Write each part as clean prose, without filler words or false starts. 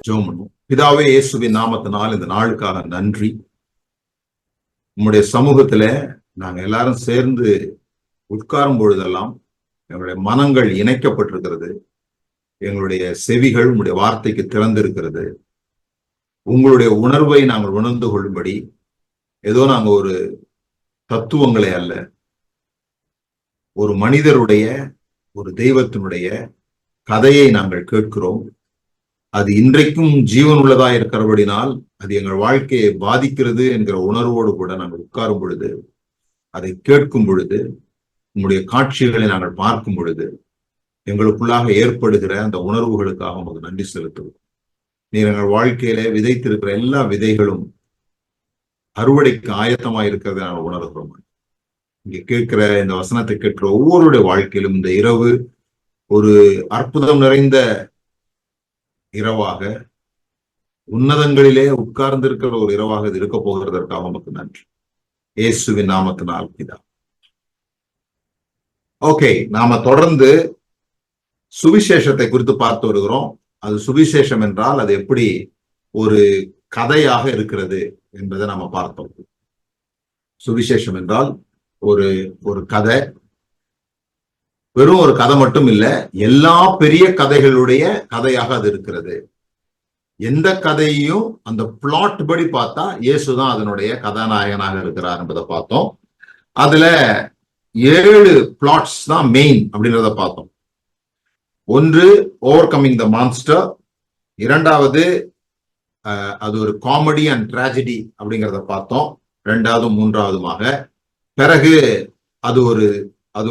ஜெபம் பண்ணுவோம். பிதாவே, இயேசுவின் நாமத்தினால் இந்த நாளுக்காக நன்றி. உம்முடைய சமூகத்துல நாங்க எல்லாரும் சேர்ந்து உட்காரும் பொழுதெல்லாம் எங்களுடைய மனங்கள் இணைக்கப்பட்டிருக்கிறது. எங்களுடைய செவிகள் உங்களுடைய வார்த்தைக்கு திறந்திருக்கிறது. உங்களுடைய உணர்வை நாங்கள் உணர்ந்து கொள்ளும்படி ஏதோ நாங்க ஒரு தத்துவங்களை அல்ல, ஒரு மனிதருடைய, ஒரு தெய்வத்தினுடைய கதையை நாங்கள் கேட்கிறோம். அது இன்றைக்கும் ஜீவன் உள்ளதா இருக்கிறபடினால் அது எங்கள் வாழ்க்கையை பாதிக்கிறது என்கிற உணர்வோடு கூட நாங்கள் உட்காரும் பொழுது, அதை கேட்கும் பொழுது, உங்களுடைய காட்சிகளை நாங்கள் பார்க்கும் பொழுது எங்களுக்குள்ளாக ஏற்படுகிற அந்த உணர்வுகளுக்காக உங்களுக்கு நன்றி செலுத்துவோம். நீர் எங்கள் வாழ்க்கையில விதைத்திருக்கிற எல்லா விதைகளும் அறுவடைக்கு ஆயத்தமாக இருக்கிறதை நாங்கள் உணர்கிறோம். இங்க கேட்கிற இந்த வசனத்தை கேட்கிற ஒவ்வொருடைய வாழ்க்கையிலும் இந்த இரவு ஒரு அற்புதம் நிறைந்த இரவாக, உன்னதங்களிலே உட்கார்ந்திருக்கிற ஒரு இரவாக இது இருக்க போகிறதற்காக நமக்கு நன்றி. இயேசுவின் நாமத்தினால் பிதா. ஓகே, நாம தொடர்ந்து சுவிசேஷத்தை குறித்து பார்த்து வருகிறோம். அது சுவிசேஷம் என்றால் அது எப்படி ஒரு கதையாக இருக்கிறது என்பதை நாம பார்த்தோம். சுவிசேஷம் என்றால் ஒரு ஒரு கதை, வெறும் ஒரு கதை மட்டும் இல்ல, எல்லா பெரிய கதைகளுடைய கதையாக அது இருக்கிறது. எந்த கதையையும் அந்த பிளாட் படி பார்த்தா இயேசுதான் அதனுடைய கதாநாயகனாக இருக்கிறார் என்பதை பார்த்தோம். அதுல 7 பிளாட்ஸ் தான் மெயின் அப்படின்றத பார்த்தோம். ஒன்று, ஓவர் கம்மிங் த மான்ஸ்டர். இரண்டாவது, அது ஒரு காமெடி அண்ட் ட்ராஜடி அப்படிங்கிறத பார்த்தோம், ரெண்டாவது மூன்றாவதுமாக. பிறகு அது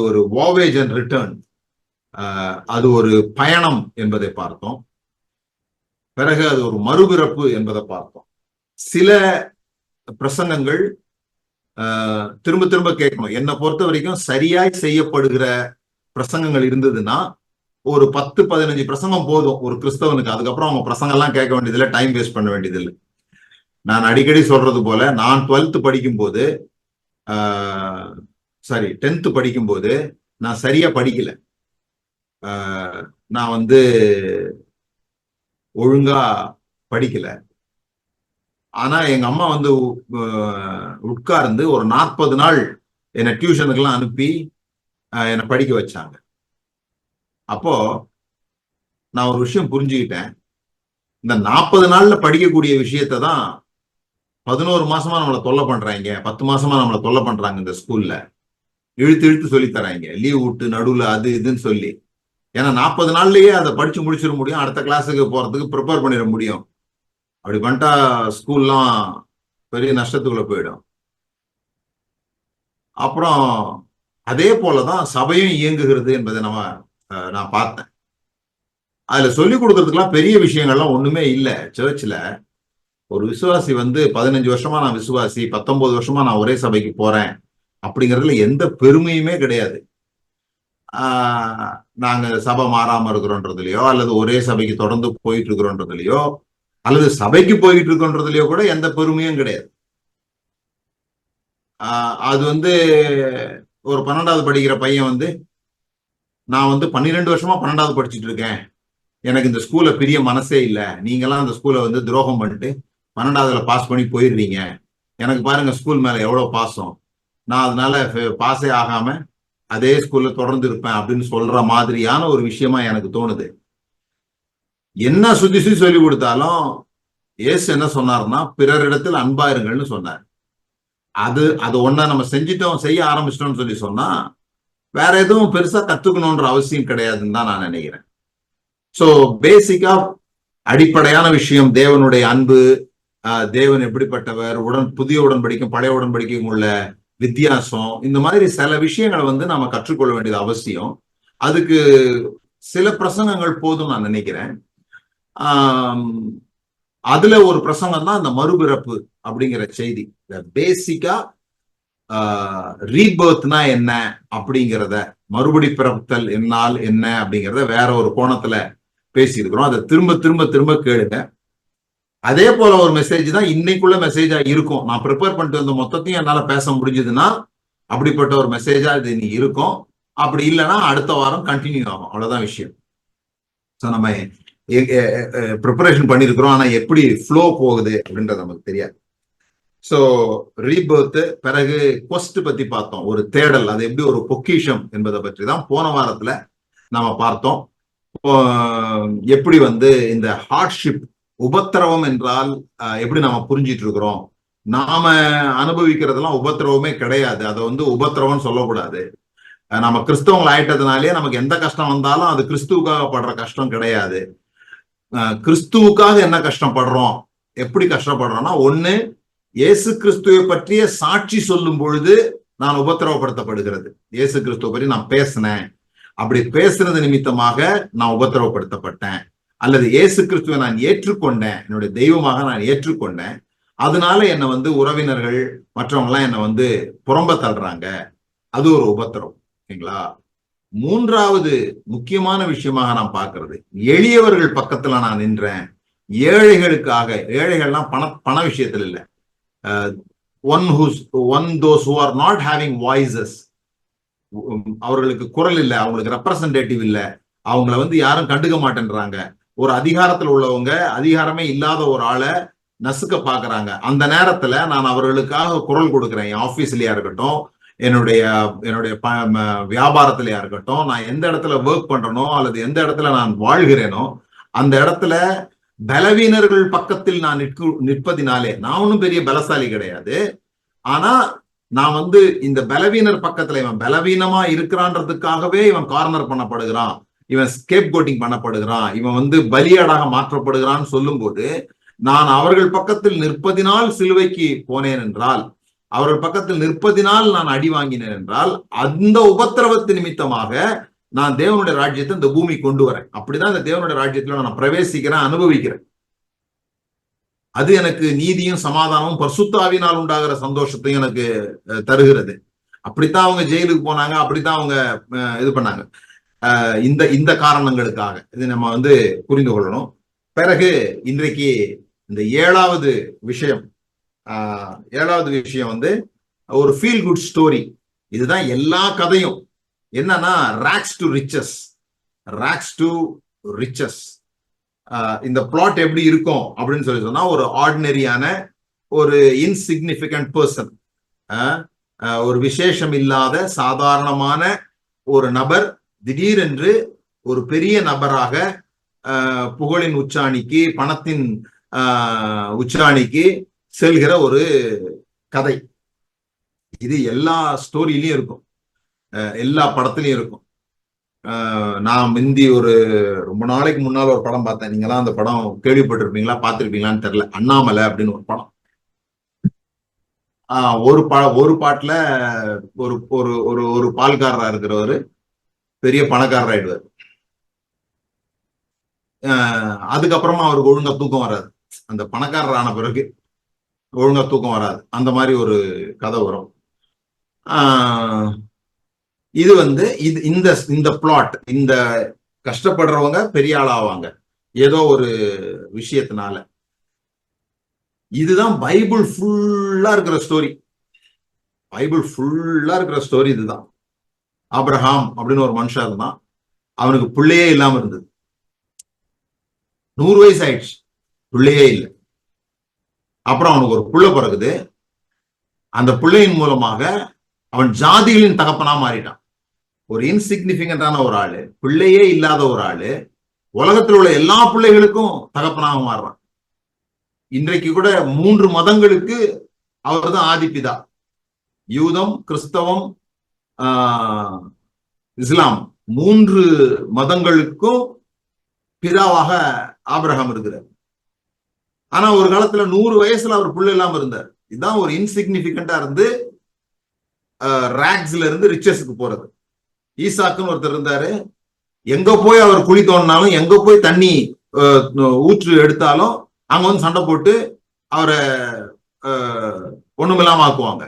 ஒரு வாவேஜ் அண்ட் ரிட்டர்ன், அது ஒரு பயணம் என்பதை பார்த்தோம். பிறகு அது ஒரு மறுபிறப்பு என்பதை பார்த்தோம். சில பிரசங்கங்கள் திரும்ப திரும்ப கேட்கணும். என்னை பொறுத்த வரைக்கும் சரியாய் செய்யப்படுகிற பிரசங்கங்கள் இருந்ததுன்னா ஒரு 10-15 பிரசங்கம் போதும் ஒரு கிறிஸ்தவனுக்கு. அதுக்கப்புறம் அவங்க பிரசங்கம் எல்லாம் கேட்க வேண்டியதில்லை, டைம் வேஸ்ட் பண்ண வேண்டியதில்லை. நான் அடிக்கடி சொல்றது போல, நான் 12th படிக்கும்போது 10th படிக்கும்போது நான் சரியா படிக்கல. நான் ஒழுங்கா படிக்கல. ஆனா எங்க அம்மா உட்கார்ந்து ஒரு 40 நாள் என்னை டியூஷனுக்கெல்லாம் அனுப்பி என்னை படிக்க வச்சாங்க. அப்போ நான் ஒரு விஷயம் புரிஞ்சுக்கிட்டேன். இந்த 40 நாள்ல படிக்கக்கூடிய விஷயத்தை தான் 11 மாசமா நம்மளை தொல்லை பண்றாங்க, 10 மாசமா நம்மளை தொல்லை பண்றாங்க. இந்த ஸ்கூல்ல இழுத்து இழுத்து சொல்லி தராங்க, லீவ் விட்டு நடுவுல அது இதுன்னு சொல்லி. ஏன்னா 40 நாள்லயே அதை படிச்சு முடிச்சிட முடியும், அடுத்த கிளாஸுக்கு போறதுக்கு ப்ரிப்பேர் பண்ணிட முடியும். அப்படி பண்ணிட்டா ஸ்கூல்லாம் பெரிய நஷ்டத்துக்குள்ள போயிடும். அப்புறம் அதே போலதான் சபையும் இயங்குகிறது என்பதை நான் பார்த்தேன். அதுல சொல்லிக் கொடுக்கறதுக்கெல்லாம் பெரிய விஷயங்கள்லாம் ஒண்ணுமே இல்லை. சர்ச்சில் ஒரு விசுவாசி 15 வருஷமா நான் விசுவாசி, 19 வருஷமா நான் ஒரே சபைக்கு போறேன் அப்படிங்கிறதுல எந்த பெருமையுமே கிடையாது. நாங்க சபை மாறாம இருக்கிறோன்றதுலயோ, அல்லது ஒரே சபைக்கு தொடர்ந்து போயிட்டு இருக்கிறோன்றதுலயோ, அல்லது சபைக்கு போயிட்டு இருக்கோன்றதுலயோ கூட எந்த பெருமையும் கிடையாது. அது ஒரு 12வது படிக்கிற பையன் நான் 12 வருஷமா 12வது படிச்சுட்டு இருக்கேன், எனக்கு இந்த ஸ்கூல்ல பெரிய மனசே இல்லை, நீங்கெல்லாம் அந்த ஸ்கூல்ல துரோகம் பண்ணிட்டு 12வதுல பாஸ் பண்ணி போயிடுறீங்க, எனக்கு பாருங்க ஸ்கூல் மேல எவ்வளவு பாசம், நான் அதனால பாஸே ஆகாம அதே ஸ்கூல்ல தொடர்ந்து இருப்பேன் அப்படின்னு சொல்ற மாதிரியான ஒரு விஷயமா எனக்கு தோணுது. என்ன சுத்தி சுத்தி சொல்லி கொடுத்தாலும் இயேசு என்ன சொன்னார்னா, பிறரிடத்தில் அன்பா இருங்கள்னு சொன்னார். அது ஒன்ன நம்ம செய்ய ஆரம்பிச்சிட்டோம்னு சொல்லி சொன்னா வேற எதுவும் பெருசா கத்துக்கணும்ன்ற அவசியம் கிடையாதுன்னு தான் நான் நினைக்கிறேன். சோ பேசிக்கா அடிப்படையான விஷயம் தேவனுடைய அன்பு, தேவன் எப்படிப்பட்டவர், புதிய உடன்படிக்கும் பழைய உடன்படிக்கும் உள்ள வித்தியாசம், இந்த மாதிரி சில விஷயங்களை நாம கற்றுக்கொள்ள வேண்டியது அவசியம். அதுக்கு சில பிரசங்கங்கள் போதும் நான் நினைக்கிறேன். அதுல ஒரு பிரசங்கம் தான் இந்த மறுபிறப்பு அப்படிங்கிற செய்தி. பேசிக்கா ரீபர்த்னா என்ன அப்படிங்கிறத, மறுபடி பிறத்தல் என்னால் என்ன அப்படிங்கிறத வேற ஒரு கோணத்துல பேசியிருக்கிறோம். அதை திரும்ப திரும்ப திரும்ப கேளுங்க. அதே போல ஒரு மெசேஜ் தான் இன்னைக்குள்ள மெசேஜா இருக்கும். நான் ப்ரிப்பேர் பண்ணிட்டு வந்த மொத்தத்தையும் என்னால பேச முடிஞ்சதுன்னா அப்படிப்பட்ட ஒரு மெசேஜா இது இருக்கும். அப்படி இல்லைன்னா அடுத்த வாரம் கண்டினியூ ஆகும், அவ்வளவுதான் விஷயம். ஸோ நம்ம ப்ரிப்பரேஷன் பண்ணியிருக்கிறோம், ஆனா எப்படி ஃப்ளோ போகுது அப்படின்றது நமக்கு தெரியாது. ஸோ ரீபர்த், பிறகு கொஸ்ட் பத்தி பார்த்தோம், ஒரு தேடல், அது எப்படி ஒரு பொக்கிஷம் என்பதை பற்றி தான் போன வாரத்துல நாம பார்த்தோம். எப்படி இந்த ஹார்ட்ஷிப், உபத்திரவம் என்றால் எப்படி நாம புரிஞ்சிட்டு இருக்கிறோம். நாம அனுபவிக்கிறதெல்லாம் உபத்திரவமே கிடையாது, அதை உபத்திரவம் சொல்லக்கூடாது. நம்ம கிறிஸ்தவங்கள் ஆயிட்டதுனாலே நமக்கு எந்த கஷ்டம் வந்தாலும் அது கிறிஸ்துவுக்காக படுற கஷ்டம் கிடையாது. கிறிஸ்துவுக்காக என்ன கஷ்டப்படுறோம், எப்படி கஷ்டப்படுறோம்னா, ஒண்ணு இயேசு கிறிஸ்துவை பற்றிய சாட்சி சொல்லும் பொழுது நான் உபத்திரவப்படுத்தப்படுகிறது. இயேசு கிறிஸ்துவ பற்றி நான் பேசினேன், அப்படி பேசுறது நிமித்தமாக நான் உபத்திரவப்படுத்தப்பட்டேன். அல்லது இயேசு கிறிஸ்துவை நான் ஏற்றுக்கொண்டேன், என்னுடைய தெய்வமாக நான் ஏற்றுக்கொண்டேன், அதனால என்னை உறவினர்கள் மற்றவங்க எல்லாம் என்னை புறம்ப தள்ளுறாங்க, அது ஒரு உபத்திரம். ஓகேங்களா? மூன்றாவது முக்கியமான விஷயமாக நான் பார்க்கிறது, எளியவர்கள் பக்கத்துல நான் நின்றேன், ஏழைகளுக்காக. ஏழைகள்லாம் பண விஷயத்துல இல்லை, those who are not having voices, அவர்களுக்கு குரல் இல்லை, அவங்களுக்கு ரெப்ரசன்டேட்டிவ் இல்லை, அவங்கள யாரும் கண்டுக்க மாட்டேன்றாங்க. ஒரு அதிகாரத்துல உள்ளவங்க அதிகாரமே இல்லாத ஒரு ஆளை நசுக்க பாக்குறாங்க. அந்த நேரத்துல நான் அவர்களுக்காக குரல் கொடுக்கிறேன். என் ஆபீஸ்லயா இருக்கட்டும், என்னுடைய வியாபாரத்திலயா இருக்கட்டும், நான் எந்த இடத்துல ஒர்க் பண்றனோ அல்லது எந்த இடத்துல நான் வாழ்கிறேனோ அந்த இடத்துல பலவீனர்கள் பக்கத்தில் நான் நிற்பதினாலே, நான் ஒன்னும் பெரிய பலசாலி கிடையாது, ஆனா நான் இந்த பலவீனர் பக்கத்துல, இவன் பலவீனமா இருக்கிறான்றதுக்காகவே இவன் கார்னர் பண்ணப்படுகிறான், இவன் ஸ்கேப் கோட்டிங் பண்ணப்படுகிறான், இவன் பலியாடாக மாற்றப்படுகிறான்னு சொல்லும் போது, நான் அவர்கள் பக்கத்தில் நிற்பதினால் சிலுவைக்கு போனேன் என்றால், அவர்கள் பக்கத்தில் நிற்பதினால் நான் அடி வாங்கினேன் என்றால், அந்த உபத்திரவத்து நிமித்தமாக நான் தேவனுடைய ராஜ்யத்தை இந்த பூமி கொண்டு வரேன். அப்படிதான் இந்த தேவனுடைய ராஜ்யத்துல நான் பிரவேசிக்கிறேன், அனுபவிக்கிறேன். அது எனக்கு நீதியும் சமாதானமும் பரிசுத்த ஆவியினால் உண்டாகிற சந்தோஷத்தையும் எனக்கு தருகிறது. அப்படித்தான் அவங்க ஜெயிலுக்கு போனாங்க, அப்படித்தான் அவங்க இது பண்ணாங்க. இந்த காரணங்களுக்காக இது நம்ம புரிந்து கொள்ளணும். பிறகு இன்றைக்கு இந்த ஏழாவது விஷயம் ஒரு ஃபீல் குட் ஸ்டோரி. இதுதான் எல்லா கதையும். என்னன்னா, ராக்ஸ் டு ரிச்சஸ். இந்த பிளாட் எப்படி இருக்கும் அப்படின்னு சொன்னா, ஒரு ஆர்டினரியான ஒரு இன்சிக்னிபிகன்ட் பர்சன், ஒரு விசேஷம் இல்லாத சாதாரணமான ஒரு நபர் திடீரென்று ஒரு பெரிய நபராக, புகழின் உச்சாணிக்கு, பணத்தின் உச்சாணிக்கு செல்கிற ஒரு கதை. இது எல்லா ஸ்டோரியிலையும் இருக்கும், எல்லா படத்துலயும் இருக்கும். நான் முந்தி ஒரு ரொம்ப நாளைக்கு முன்னால் ஒரு படம் பார்த்தேன். நீங்களாம் அந்த படம் கேள்விப்பட்டிருப்பீங்களா, பார்த்திருப்பீங்களான்னு தெரியல. அண்ணாமலை அப்படின்னு ஒரு படம். ஒரு பாட்டுல ஒரு ஒரு ஒரு ஒரு பால்காரரா இருக்கிறவரு பெரிய பணக்காரர் ஆயிடுவார். அதுக்கப்புறமா அவருக்கு ஒழுங்கா தூக்கம் வராது. அந்த பணக்காரர் ஆன பிறகு ஒழுங்கா தூக்கம் வராது. அந்த மாதிரி ஒரு கதை வரும். இது இந்த பிளாட், இந்த கஷ்டப்படுறவங்க பெரிய ஆளாவாங்க ஏதோ ஒரு விஷயத்தினால. இதுதான் பைபிள் ஃபுல்லா இருக்கிற ஸ்டோரி. இதுதான். ஆபிரகாம் அப்படின்னு ஒரு மனுஷன் இருந்தான். அவனுக்கு பிள்ளையே இல்லாம இருந்தது. 100 வயசு ஆயிடுச்சு, பிள்ளையே இல்லை. அப்புறம் அவனுக்கு ஒரு புள்ள பிறகுது. அந்த பிள்ளையின் மூலமாக அவன் ஜாதிகளின் தகப்பனா மாறிட்டான். ஒரு இன்சிக்னிபிகண்டான ஒரு ஆளு, பிள்ளையே இல்லாத ஒரு ஆளு, உலகத்தில் உள்ள எல்லா பிள்ளைகளுக்கும் தகப்பனாக மாறுறான். இன்றைக்கு கூட 3 மதங்களுக்கு அவர் தான் ஆதிபிதா. யூதம், கிறிஸ்தவம், இஸ்லாம், 3 மதங்களுக்கும் பிதாவாக ஆபிரகாம் இருக்கிறார். ஆனா ஒரு காலத்துல 100 வயசுல அவர் பிள்ளை இல்லாம இருந்தார். இதுதான் ஒரு இன்சிக்னிபிகண்டா இருந்து ராக்ஸ்ல இருந்து ரிச்சஸ்க்கு போறது. ஈசாக்குன்னு ஒருத்தர் இருந்தாரு. எங்க போய் அவர் குழி தோண்டினாலும், எங்க போய் தண்ணி ஊற்று எடுத்தாலும் அங்க சண்டை போட்டு அவரை ஒண்ணுமில்லாம ஆக்குவாங்க.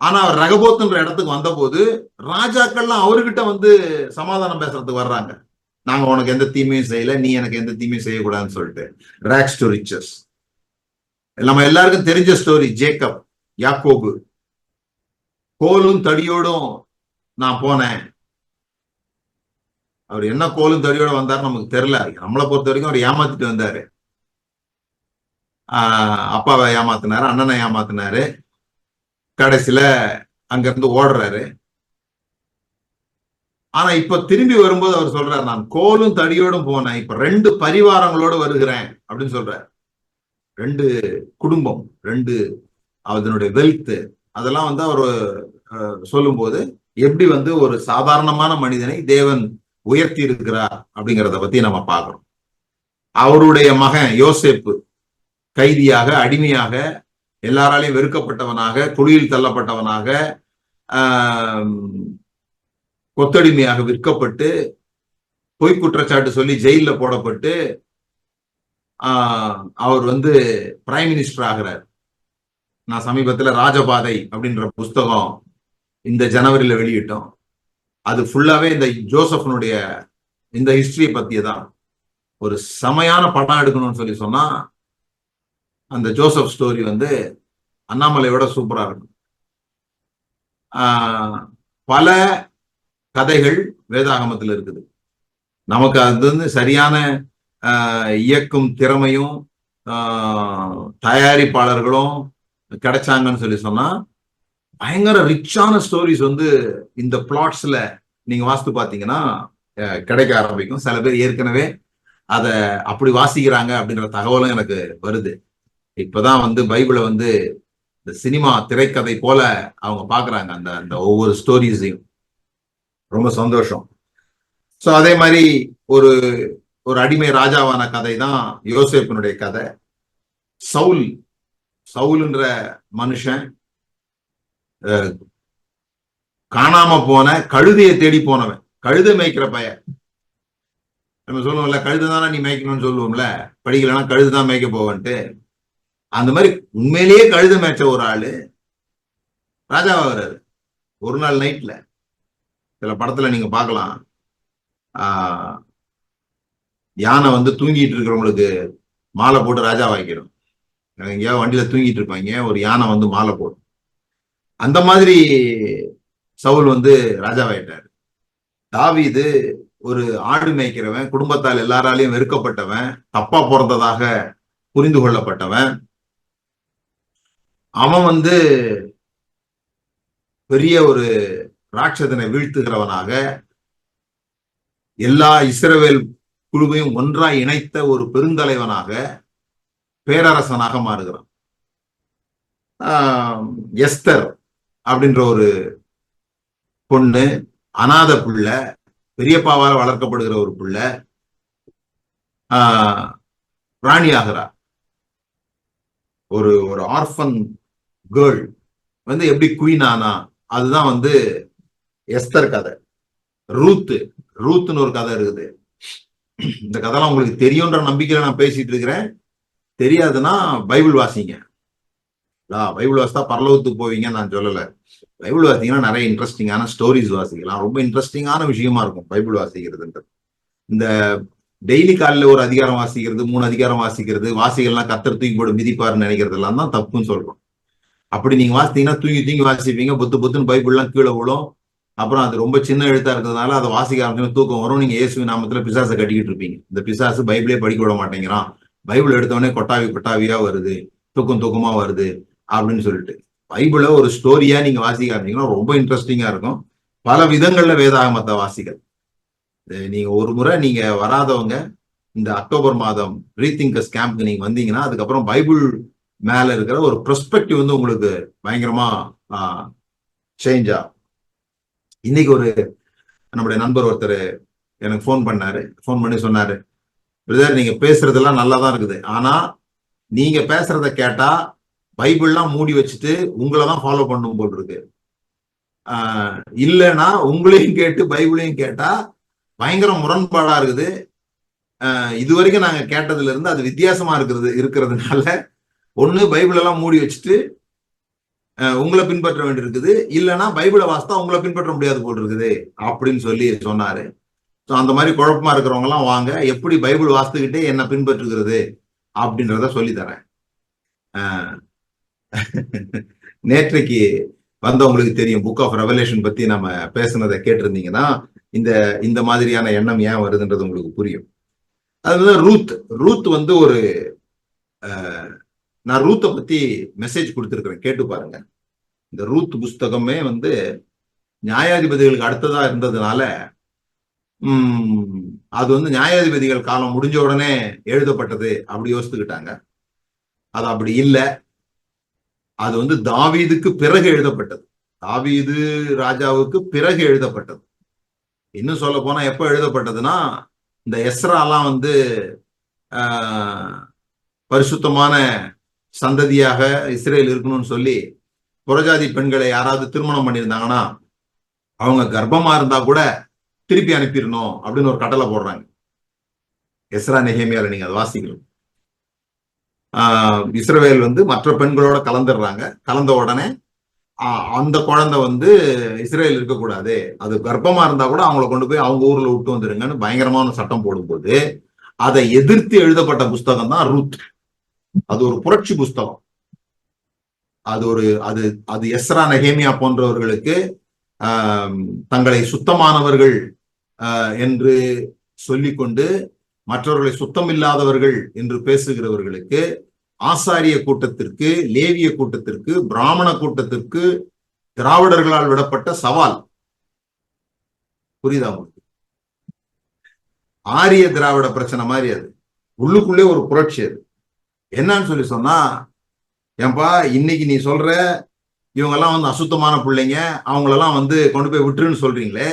ஆனா அவர் ரகபோத்துன்ற இடத்துக்கு வந்த போது ராஜாக்கள்லாம் அவர்கிட்ட சமாதானம் பேசுறதுக்கு வர்றாங்க. நாங்க உனக்கு எந்த தீமையும் செய்யல, நீ எனக்கு எந்த தீமையும் செய்யக்கூடாதுன்னு சொல்லிட்டு. Rags to riches. நம்ம எல்லாருக்கும் தெரிஞ்ச ஸ்டோரி. ஜேக்கப், யாக்கோபு, கோலும் தடியோடும் நான் போனேன், அவர் என்ன கோலும் தடியோட வந்தாரு நமக்கு தெரியல. நம்மளை பொறுத்த வரைக்கும் அவர் ஏமாத்திட்டு வந்தாரு. அப்பாவை ஏமாத்தினாரு, அண்ணனை ஏமாத்தினாரு, கடைசியில அங்க இருந்து ஓடுறாரு. ஆனா இப்ப திரும்பி வரும்போது அவர் சொல்றாரு, நான் கோலும் தடியோடும் போனேன், இப்ப 2 பரிவாரங்களோடு வருகிறேன் அப்படின்னு சொல்றாரு. 2 குடும்பம், 2 அதனுடைய வெல்த், அதெல்லாம் வந்து அவர் சொல்லும் போது எப்படி வந்து ஒரு சாதாரணமான மனிதனை தேவன் உயர்த்தி இருக்கிறார் அப்படிங்கிறத பத்தி நம்ம பார்க்கிறோம். அவருடைய மகன் யோசேப்பு கைதியாக, அடிமையாக, எல்லாராலையும் வெறுக்கப்பட்டவனாக, குழியில் தள்ளப்பட்டவனாக, கொத்தடிமையாக விற்கப்பட்டு, பொய் குற்றச்சாட்டு சொல்லி ஜெயில போடப்பட்டு அவர் வந்து பிரைம் மினிஸ்டர் ஆகிறார். நான் சமீபத்துல ராஜபாதை அப்படின்ற புஸ்தகம் இந்த ஜனவரியில வெளியிட்டோம். அது ஃபுல்லாவே இந்த ஜோசப்னுடைய இந்த ஹிஸ்டரியை பத்தியதான். ஒரு செமையான படம் எடுக்கணும்னு சொல்லி சொன்னா அந்த ஜோசப் ஸ்டோரி வந்து அண்ணாமலையோட சூப்பரா இருக்கும். பல கதைகள் வேதாகமத்தில் இருக்குது. நமக்கு அது வந்து சரியான இயக்கும் திறமையும் தயாரிப்பாளர்களும் கிடைச்சாங்கன்னு சொல்லி சொன்னா பயங்கர ரிச்சான ஸ்டோரிஸ் வந்து இந்த பிளாட்ஸ்ல நீங்க வாசித்து பாத்தீங்கன்னா கிடைக்க ஆரம்பிக்கும். சில பேர் ஏற்கனவே அதை அப்படி வாசிக்கிறாங்க அப்படின்ற தகவலும் எனக்கு வருது. இப்பதான் வந்து பைபிளை வந்து இந்த சினிமா திரைக்கதை போல அவங்க பாக்குறாங்க, அந்த அந்த ஒவ்வொரு ஸ்டோரிஸையும். ரொம்ப சந்தோஷம். சோ அதே மாதிரி ஒரு ஒரு அடிமை ராஜாவான கதை தான் யோசேப்பினுடைய கதை. சவுல்ன்ற மனுஷன் காணாம போன கழுதையை தேடி போனவன், கழுதை மேய்க்கிற பையன். நம்ம சொல்லுவோம்ல, கழுது தானே நீ மேய்க்கணும்னு சொல்லுவோம்ல, படிக்கலன்னா கழுதுதான் மேய்க்க போவன்ட்டு. அந்த மாதிரி உண்மையிலேயே கழுத மேய்ச்ச ஒரு ஆளு ராஜாவாகிறாரு ஒரு நாள் நைட்ல. சில படத்துல நீங்க பார்க்கலாம், யானை வந்து தூங்கிட்டு இருக்கிறவங்களுக்கு மாலை போட்டு ராஜா வாங்கிடும். எங்கேயாவது வண்டியில தூங்கிட்டு இருப்பாங்க, ஒரு யானை வந்து மாலை போடும். அந்த மாதிரி சவுல் வந்து ராஜாவாயிட்டாரு. தாவீது ஒரு ஆடு மேய்க்கிறவன், குடும்பத்தால் எல்லாராலையும் வெறுக்கப்பட்டவன், தப்பா பிறந்ததாக புரிந்து கொள்ளப்பட்டவன். அவன் வந்து பெரிய ஒரு ராட்சதனை வீழ்த்துகிறவனாக, எல்லா இஸ்ரவேல் குழுவையும் ஒன்றாய் இணைத்த ஒரு பெருந்தலைவனாக, பேரரசனாக மாறுகிறான். எஸ்தர் அப்படின்ற ஒரு பொண்ணு, அநாத பிள்ளை, பெரியப்பாவால் வளர்க்கப்படுகிற ஒரு பிள்ளை, ராணி ஆகிறார். ஒரு ஒரு ஆர்ஃபன் கேர்ள் வந்து எப்படி குயின் ஆனா, அதுதான் வந்து எஸ்தர் கதை. ரூத்னு ஒரு கதை இருக்குது. இந்த கதைலாம் உங்களுக்கு தெரியும்ன்ற நம்பிக்கையில நான் பேசிட்டு இருக்கிறேன். தெரியாதுன்னா பைபிள் வாசிங்க. பைபிள் வாசித்தா பரலோகத்துக்கு போவீங்கன்னு நான் சொல்லல. பைபிள் வாசிங்கன்னா நிறைய இன்ட்ரெஸ்டிங்கான ஸ்டோரிஸ் வாசிக்கலாம். ரொம்ப இன்ட்ரெஸ்டிங்கான விஷயமா இருக்கும் பைபிள் வாசிக்கிறதுன்றது. இந்த டெய்லி காலையில் ஒரு அதிகாரம் வாசிக்கிறது, 3 அதிகாரம் வாசிக்கிறது, வாசிகள்லாம் கத்தர் தூக்கி போட்டு மிதிப்பாருன்னு நினைக்கிறது எல்லாம் தான் தப்புன்னு சொல்றோம். அப்படி நீங்க வாசித்தீங்கன்னா தூங்கி வாசிப்பீங்க, புத்துன்னு பைபிள்லாம் கீழே விழும். அப்புறம் அது ரொம்ப சின்ன எழுத்தா இருக்கிறதுனால அதை வாசிக்க ஆரம்பிச்சு தூக்கம் வரும். நீங்க இயேசுவின் நாமத்துல பிசாசை கட்டிக்கிட்டு இருப்பீங்க. இந்த பிசாசு பைபிளே படிக்க விட மாட்டேங்கிறான், பைபிள் எடுத்தவொடனே கொட்டாவியா வருது, தூக்கமா வருது அப்படின்னு சொல்லிட்டு பைபிளை ஒரு ஸ்டோரியா நீங்க வாசிக்க ஆரம்பிச்சீங்கன்னா ரொம்ப இன்ட்ரெஸ்டிங்கா இருக்கும். பல விதங்கள்ல வேதாகமத்தை வாசிகள். நீங்க ஒரு முறை நீங்க வராதவங்க இந்த அக்டோபர் மாதம் ரீதிங்கர்ஸ் கேம்ப்க்கு நீங்க வந்தீங்கன்னா அதுக்கப்புறம் பைபிள் மேல இருக்கிற ஒரு பெர்ஸ்பெக்டிவ் வந்து உங்களுக்கு பயங்கரமா சேஞ்ச் ஆகும். இன்னைக்கு ஒரு நம்முடைய நண்பர் ஒருத்தர் எனக்கு ஃபோன் பண்ணி சொன்னாரு, பிரதர் நீங்க பேசுறதெல்லாம் நல்லா தான் இருக்குது, ஆனா நீங்க பேசுறத கேட்டா பைபிள்லாம் மூடி வச்சுட்டு உங்களை தான் ஃபாலோ பண்ணும் போல் இருக்கு. இல்லைன்னா உங்களையும் கேட்டு பைபிளையும் கேட்டா பயங்கர முரண்பாடா இருக்குது. இது வரைக்கும் நாங்க கேட்டதுல இருந்து அது வித்தியாசமா இருக்கிறதுனால ஒண்ணு பைபிள் எல்லாம் மூடி வச்சுட்டு உங்களை பின்பற்ற வேண்டியிருக்குது, இல்லைன்னா பைபிளை வாசித்தா உங்களை பின்பற்ற முடியாது போல் இருக்குது அப்படின்னு சொல்லி சொன்னாரு. ஸோ அந்த மாதிரி குழப்பமா இருக்கிறவங்க எல்லாம் வாங்க, எப்படி பைபிள் வாசித்துக்கிட்டே என்ன பின்பற்றுகிறது அப்படின்றத சொல்லி தரேன். நேற்றைக்கு வந்தவங்களுக்கு தெரியும், புக் ஆஃப் ரெவலேஷன் பத்தி நம்ம பேசுனதை கேட்டிருந்தீங்கன்னா இந்த இந்த மாதிரியான எண்ணம் ஏன் வருதுன்றது உங்களுக்கு புரியும். அதுதான் ரூத் வந்து ஒரு நான் ரூத்தை பத்தி மெசேஜ் கொடுத்திருக்கிறேன், கேட்டு பாருங்க. இந்த ரூத் புஸ்தகமே வந்து நியாயாதிபதிகளுக்கு அடுத்ததா இருந்ததுனால அது வந்து நியாயாதிபதிகள் காலம் முடிஞ்ச உடனே எழுதப்பட்டது அப்படி யோசித்துக்கிட்டாங்க. அது அப்படி இல்லை. அது வந்து தாவீதுக்கு பிறகு எழுதப்பட்டது. தாவீது ராஜாவுக்கு பிறகு எழுதப்பட்டது. இன்னும் சொல்ல போனா எப்ப எழுதப்பட்டதுன்னா, இந்த எஸ்ராலாம் வந்து பரிசுத்தமான சந்ததியாக இஸ்ரேல் இருக்கணும்னு சொல்லி புறஜாதி பெண்களை யாராவது திருமணம் பண்ணியிருந்தாங்கன்னா அவங்க கர்ப்பமா இருந்தா கூட திருப்பி அனுப்பிடணும் அப்படின்னு ஒரு கட்டளை போடுறாங்க. எஸ்ரா நெகேமியால நீங்க அதை வாசிக்கணும். இஸ்ரவேல் வந்து மற்ற பெண்களோட கலந்துடுறாங்க. கலந்த உடனே அந்த குழந்தை வந்து இஸ்ரேல் இருக்கக்கூடாது, அது கர்ப்பமா இருந்தா கூட அவங்கள கொண்டு போய் அவங்க ஊர்ல விட்டு வந்துருங்கன்னு பயங்கரமான சட்டம் போடும்போது அதை எதிர்த்து எழுதப்பட்ட புஸ்தகம் தான் ரூத். அது ஒரு புரட்சி புஸ்தகம். அது எஸ்ரா நெகேமியா போன்றவர்களுக்கு தங்களை சுத்தமானவர்கள் என்று சொல்லிக்கொண்டு மற்றவர்களை சுத்தமில்லாதவர்கள் என்று பேசுகிறவர்களுக்கு, ஆசாரிய கூட்டத்திற்கு, லேவிய கூட்டத்திற்கு, பிராமண கூட்டத்திற்கு திராவிடர்களால் விடப்பட்ட சவால். புரியுதா உங்களுக்கு? ஆரிய திராவிட பிரச்சனை மாதிரி அது. உள்ளுக்குள்ளே ஒரு புரட்சி. அது என்னன்னு சொல்லி சொன்னா, ஏன்பா இன்னைக்கு நீ சொல்ற இவங்கெல்லாம் வந்து அசுத்தமான பிள்ளைங்க, அவங்களெல்லாம் வந்து கொண்டு போய் விட்டுருன்னு சொல்றீங்களே,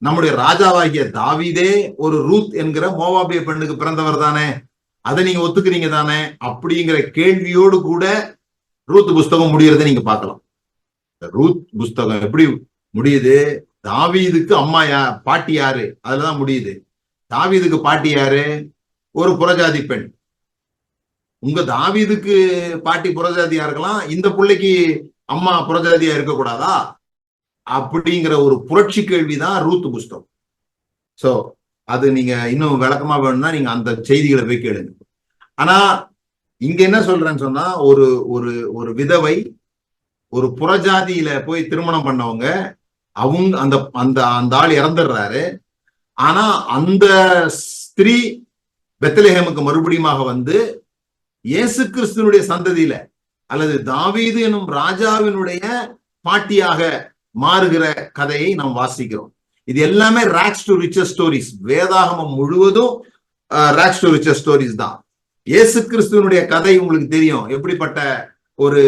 நம்முடைய ராஜாவாகிய தாவீதே ஒரு ரூத் என்கிற மோவாபிய பெண்ணுக்கு பிறந்தவர் தானே, அதை நீங்க ஒத்துக்கிறீங்க தானே அப்படிங்கிற கேள்வியோடு கூட ரூத் புஸ்தகம் முடியறதை நீங்க பார்க்கலாம். ரூத் புஸ்தகம் எப்படி முடியுது? தாவீதுக்கு அம்மா பாட்டி யாரு அதுலதான் முடியுது. தாவீதுக்கு பாட்டி யாரு? ஒரு புறஜாதி பெண். உங்க தாவீதுக்கு பாட்டி புறஜாதியா இருக்கலாம், இந்த பிள்ளைக்கு அம்மா புறஜாதியா இருக்கக்கூடாதா அப்படிங்கிற ஒரு புரட்சி கேள்விதான் ரூத் புஸ்தகம். சோ அது நீங்க இன்னும் விளக்கமா வேணும்னா நீங்க அந்த செய்திகளை போய் கேளுங்க. ஆனா இங்க என்ன சொல்றேன்னு சொன்னா, ஒரு ஒரு ஒரு விதவை ஒரு புறஜாதியில போய் திருமணம் பண்ணவங்க, அவங்க அந்த அந்த அந்த ஆள் இறந்துடுறாரு. ஆனா அந்த ஸ்திரீ பெத்லஹேமுக்கு மறுபடியுமாக வந்து இயேசு கிறிஸ்துவனுடைய சந்ததியில அல்லது தாவீது எனும் ராஜாவினுடைய பாட்டியாக மாறுகிற கதையை நாம் வாசிக்கிறோம். இது எல்லாமே ராக்ஸ் டு ரிச்சர் ஸ்டோரிஸ். வேதாகமம் முழுவதும் ராக்ஸ் டு ரிச்சர் ஸ்டோரிஸ் தான். இயேசு கிறிஸ்துவனுடைய கதை உங்களுக்கு தெரியும் எப்படிப்பட்ட ஒரு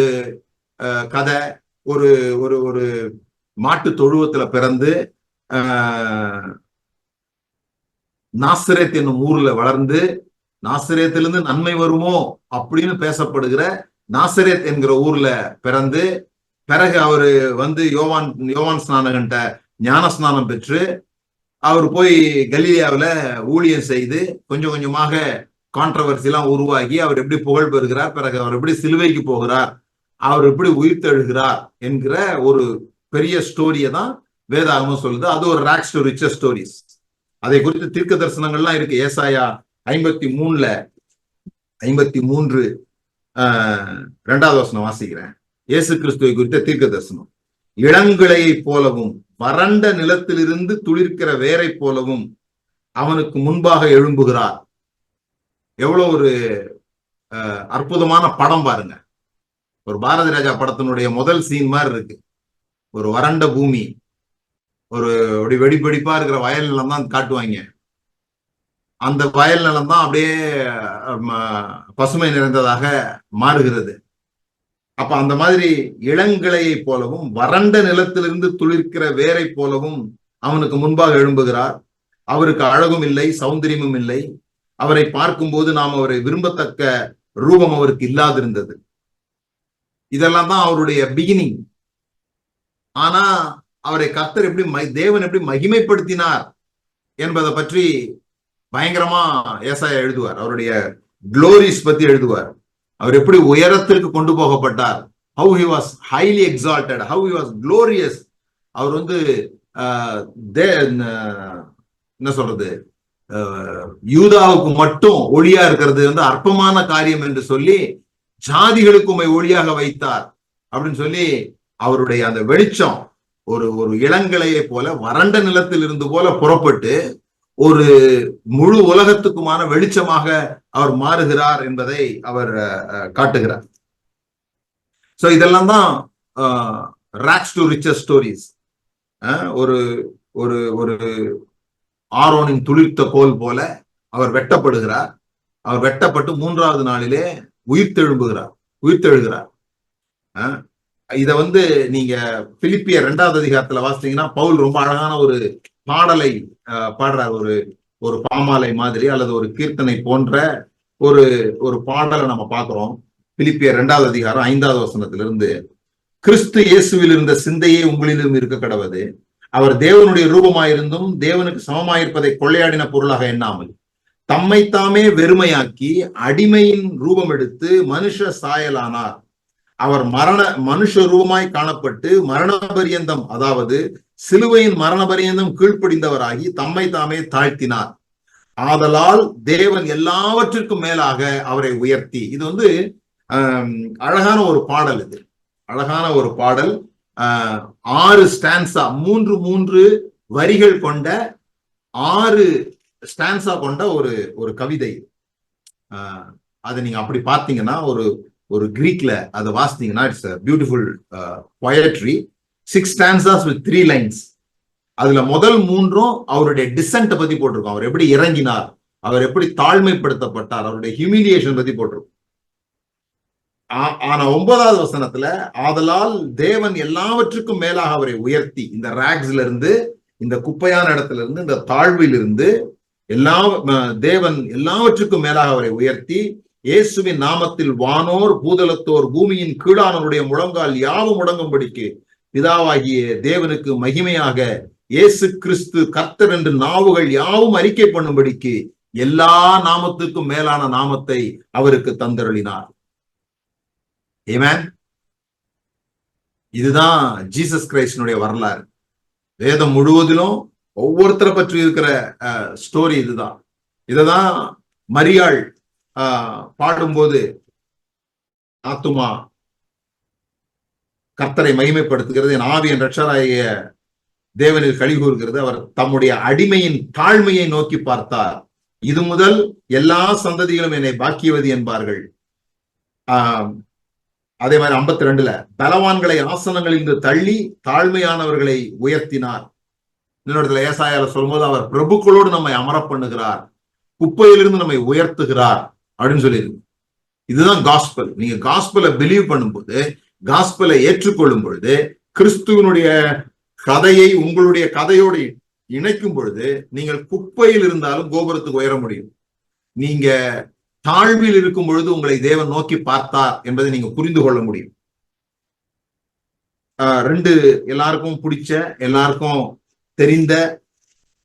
கதை. ஒரு ஒரு ஒரு மாட்டு தொழுவத்துல பிறந்து நாசரேத் என்னும் ஊர்ல வளர்ந்து, நாசரேத்திலிருந்து நன்மை வருமோ அப்படின்னு பேசப்படுகிற நாசரேத் என்கிற ஊர்ல பிறந்து, பிறகு அவரு வந்து யோவான் ஸ்நானகன்ட்ட ஞான ஸ்நானம் பெற்று அவர் போய் கலீலியாவில் ஊழியம் செய்து கொஞ்சம் கொஞ்சமாக கான்ட்ரவர்சி எல்லாம் உருவாகி அவர் எப்படி புகழ் பெறுகிறார், பிறகு அவர் எப்படி சிலுவைக்கு போகிறார், அவர் எப்படி உயிர்த்தெழுகிறார் என்கிற ஒரு பெரிய ஸ்டோரியை தான் வேதாகமம் சொல்லுது. அது ஒரு ராக்ஸ் டு ரிச்சர் ஸ்டோரிஸ். அதை குறித்து தீர்க்க தரிசனங்கள்லாம் இருக்கு. ஏசாயா 53 2வது வசனம் வாசிக்கிறேன். இயேசு கிறிஸ்துவை குறித்த தீர்க்க தரிசனம். இளங்கிளையை போலவும் வறண்ட நிலத்திலிருந்து துளிர்க்கிற வேரை போலவும் அவனுக்கு முன்பாக எழும்புகிறார். எவ்வளவு ஒரு அற்புதமான படம் பாருங்க. ஒரு பாரதி ராஜா படத்தினுடைய முதல் சீன் மாதிரி இருக்கு. ஒரு வறண்ட பூமி, ஒரு வெடிப்பா இருக்கிற வயல் நிலம் தான் காட்டுவாங்க. அந்த வயல் நிலம் தான் அப்படியே பசுமை நிறைந்ததாக மாறுகிறது. அப்ப அந்த மாதிரி இளங்கிளையை போலவும் வறண்ட நிலத்திலிருந்து துளிர்க்கிற வேரை போலவும் அவனுக்கு முன்பாக எழும்புகிறார். அவருக்கு அழகும் இல்லை, சௌந்தரியமும் இல்லை. அவரை பார்க்கும்போது நாம் அவரை விரும்பத்தக்க ரூபம் அவருக்கு இல்லாதிருந்தது. இதெல்லாம் தான் அவருடைய பிகினிங். ஆனா அவரை கர்த்தர் எப்படி தேவன் எப்படி மகிமைப்படுத்தினார் என்பதை பற்றி பயங்கரமா ஏசாயா எழுதுவார். அவருடைய குளோரிஸ் பத்தி எழுதுவார். அவர் எப்படி உயரத்திற்கு கொண்டு போகப்பட்டார், how he was highly exalted, how he was glorious. அவர் வந்து என்ன சொல்றது, யூதாவுக்கு மட்டும் ஒளியா இருக்கிறது வந்து அற்பமான காரியம் என்று சொல்லி ஜாதிகளுக்கு உம்மை ஒளியாக வைத்தார் அப்படின்னு சொல்லி அவருடைய அந்த வெளிச்சம் ஒரு ஒரு இளங்கிளையை போல வறண்ட நிலத்தில் இருந்து போல புறப்பட்டு ஒரு முழு உலகத்துக்குமான வெளிச்சமாக அவர் மாறுகிறார் என்பதை அவர் காட்டுகிறார். சோ இதெல்லாம் தான் ராக்ஸ் டு ரிச்சஸ் ஸ்டோரிஸ். ஒரு ஒரு ஒரு ஆரோனின் துளிர்த்த கோல் போல அவர் வெட்டப்படுகிறார். அவர் வெட்டப்பட்டு 3வது நாளிலே உயிர்த்தெழுகிறார். இத நீங்க பிலிப்பியர் 2வது அதிகாரத்துல வாசித்தீங்கன்னா பவுல் ரொம்ப அழகான ஒரு பாடலை பாடுறார். ஒரு பாமாலை மாதிரி அல்லது ஒரு கீர்த்தனை போன்ற ஒரு பாடலை நம்ம பார்க்கிறோம். பிலிப்பியர் 2வது அதிகாரம் 5வது வசனத்திலிருந்து, கிறிஸ்து இயேசுவில் இருந்த சிந்தையே உங்களிலும் இருக்க கடவது. அவர் தேவனுடைய ரூபமாயிருந்தும் தேவனுக்கு சமமாயிருப்பதை கொள்ளையாடின பொருளாக எண்ணாமல் தம்மைத்தாமே வெறுமையாக்கி அடிமையின் ரூபம் எடுத்து மனுஷ சாயலானார். அவர் மனுஷ ரூபமாய் காணப்பட்டு மரண பரியந்தம், அதாவது சிலுவையின் மரண பரியந்தம் கீழ்ப்படிந்தவராகி தம்மை தாமே தாழ்த்தினார். ஆதலால் தேவன் எல்லாவற்றிற்கும் மேலாக அவரை உயர்த்தி. இது அழகான ஒரு பாடல். இது அழகான ஒரு பாடல். 6 ஸ்டான்ஸா, 3 வரிகள் கொண்ட 6 ஸ்டான்ஸா கொண்ட ஒரு கவிதை. அதை நீங்க அப்படி பார்த்தீங்கன்னா ஒரு கிரீக்ல அதை வாசித்தீங்கன்னா it's beautiful poetry. 6 stanzas with 3 lines. அதுல முதல் 3ம் அவருடைய டிசென்ட் பத்தி போட்டிருக்கோம். அவர் எப்படி இறங்கினார், அவர் எப்படி தாழ்மைப்படுத்தப்பட்டார், அவருடைய ஹியூமிலியேஷன் பத்தி போட்டிருக்கோம். ஆனா 9வது வசனத்துல, ஆதலால் தேவன் எல்லாவற்றுக்கும் மேலாக அவரை உயர்த்தி, இந்த ராக்ஸ்ல இருந்து, இந்த குப்பையான இடத்துல இருந்து, இந்த தாழ்வில் இருந்து தேவன் எல்லாவற்றுக்கும் மேலாக அவரை உயர்த்தி இயேசுவின் நாமத்தில் வானோர் பூதலத்தோர் பூமியின் கீழானவருடைய முழங்கால் யாவும் முடங்கும்படிக்கு பிதாவாகிய தேவனுக்கு மகிமையாக இயேசு கிறிஸ்து கர்த்தர் என்று நாவுகள் யாவும் அறிக்கை பண்ணும்படிக்கு எல்லா நாமத்துக்கும் மேலான நாமத்தை அவருக்கு தந்தருளினார். ஆமென். இதுதான் ஜீசஸ் கிரைஸ்டனுடைய வரலாறு. வேதம் முழுவதிலும் ஒவ்வொருத்தரை பற்றி இருக்கிற ஸ்டோரி இதுதான். இததான் மரியாள் பாடும்போது, ஆத்துமா கர்த்தரை மகிமைப்படுத்துகிறது, என் ஆவி என் ரட்சகராகிய தேவனில் களி கூறுகிறது. அவர் தம்முடைய அடிமையின் தாழ்மையை நோக்கி பார்த்தார். இது முதல் எல்லா சந்ததிகளும் என்னை பாக்கியவதி என்பார்கள். அதே மாதிரி 52ல, பலவான்களை ஆசனங்களில் இருந்து தள்ளி தாழ்மையானவர்களை உயர்த்தினார். இன்னொரு ஏசாயால சொல்லும்போது, அவர் பிரபுக்களோடு நம்மை அமர பண்ணுகிறார், குப்பையிலிருந்து நம்மை உயர்த்துகிறார் அப்படின்னு சொல்லியிருக்கு. இதுதான் காஸ்பல். நீங்க காஸ்பலை பிலீவ் பண்ணும்போது, காஸ்பலை ஏற்றுக்கொள்ளும் பொழுது, கிறிஸ்துவனுடைய கதையை உங்களுடைய கதையோடு இணைக்கும் பொழுது, நீங்கள் குப்பையில் இருந்தாலும் கோபுரத்துக்கு உயர முடியும். நீங்க தாழ்வில் இருக்கும் பொழுது உங்களை தேவன் நோக்கி பார்த்தார் என்பதை நீங்க புரிந்து கொள்ள முடியும். 2 எல்லாருக்கும் பிடிச்ச, எல்லாருக்கும் தெரிந்த,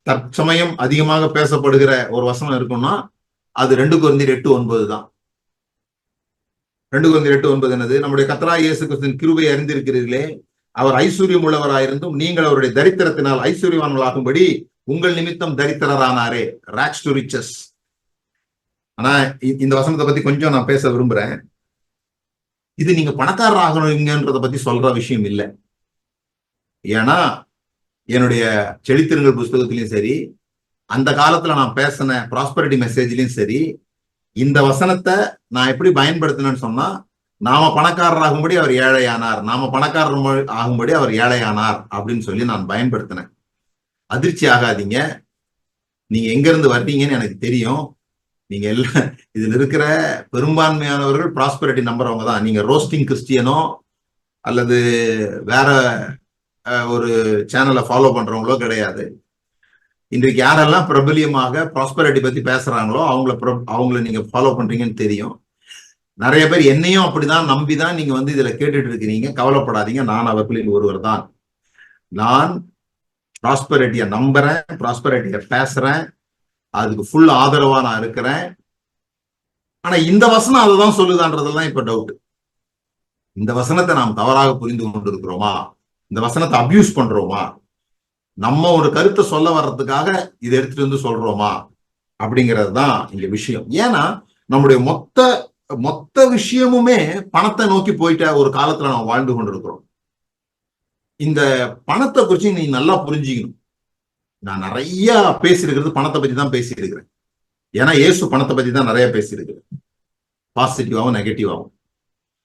தற்சமயம் அதிகமாக பேசப்படுகிற ஒரு வசனம் இருக்கும்னா அது 2 கொரிந்தியர் 8:9 தான். 2 கொரிந்தியர் 8:9 என்னது? நம்முடைய கர்த்தராகிய இயேசு கிறிஸ்துவின் கிருபையை அறிந்திருக்கிறீர்களே, அவர் ஐஸ்வர்யம் உள்ளவராயிருந்தும் நீங்கள் அவருடைய தரித்திரத்தினால் ஐஸ்வர்யவான்களாகும்படி உங்கள் நிமித்தம் தரித்திரரானாரே. Rocks to riches. ஆனா இந்த வசனத்தை பத்தி கொஞ்சம் நான் பேச விரும்புறேன். இது நீங்க பணக்காரர் ஆகணுங்கன்றத பத்தி சொல்ற விஷயம் இல்லை. ஏன்னா என்னுடைய செழித்திருங்கள் புஸ்தகத்திலையும் சரி, அந்த காலத்துல நான் பேசின ப்ராஸ்பரிட்டி மெசேஜ்லயும் சரி, இந்த வசனத்தை நான் எப்படி பயன்படுத்தினேன்னு சொன்னா, நாம பணக்காரராகும்படி அவர் ஏழையானார், நாம பணக்காரர் ஆகும்படி அவர் ஏழையானார் அப்படின்னு சொல்லி நான் பயன்படுத்தினேன். அதிர்ச்சி ஆகாதீங்க. நீங்க எங்க இருந்து வர்றீங்கன்னு எனக்கு தெரியும். நீங்க எல்லாம் இதுல இருக்கிற பெரும்பான்மையானவர்கள் ப்ராஸ்பரிட்டி நம்புறவங்க தான். நீங்க ரோஸ்டிங் கிறிஸ்டியனோ அல்லது வேற ஒரு சேனலை ஃபாலோ பண்றவங்களோ கிடையாது. இன்றைக்கு யாரெல்லாம் பிரபலியமாக ப்ராஸ்பரிட்டி பத்தி பேசுறாங்களோ அவங்கள நீங்க ஃபாலோ பண்றீங்கன்னு தெரியும். நிறைய பேர் என்னையும் அப்படிதான் நம்பிதான் நீங்க இதுல கேட்டுட்டு இருக்கிறீங்க. கவலைப்படாதீங்க, நான் அவர்களில் ஒருவர் தான். நான் ப்ராஸ்பரிட்டியை நம்புறேன், ப்ராஸ்பரிட்டியை பேசுறேன், அதுக்கு ஃபுல் ஆதரவா நான் இருக்கிறேன். ஆனா இந்த வசனம் அதுதான் சொல்லுதான்றதெல்லாம் இப்ப டவுட். இந்த வசனத்தை நாம் தவறாக புரிந்து கொண்டு இருக்கிறோமா? இந்த வசனத்தை அபியூஸ் பண்றோமா? நம்ம ஒரு கருத்தை சொல்ல வர்றதுக்காக இதை எடுத்துட்டு சொல்றோமா அப்படிங்கிறது தான் இங்க விஷயம். ஏன்னா நம்முடைய மொத்த விஷயமுமே பணத்தை நோக்கி போயிட்ட ஒரு காலத்துல நாம் வாழ்ந்து கொண்டிருக்கிறோம். இந்த பணத்தை குறிச்சு நீ நல்லா புரிஞ்சுக்கணும். நான் நிறைய பேசியிருக்கிறது பணத்தை பத்தி தான் பேசியிருக்கிறேன். ஏன்னா இயேசு பணத்தை பத்தி தான் நிறைய பேசியிருக்கிறேன், பாசிட்டிவாகவும் நெகட்டிவாகவும்.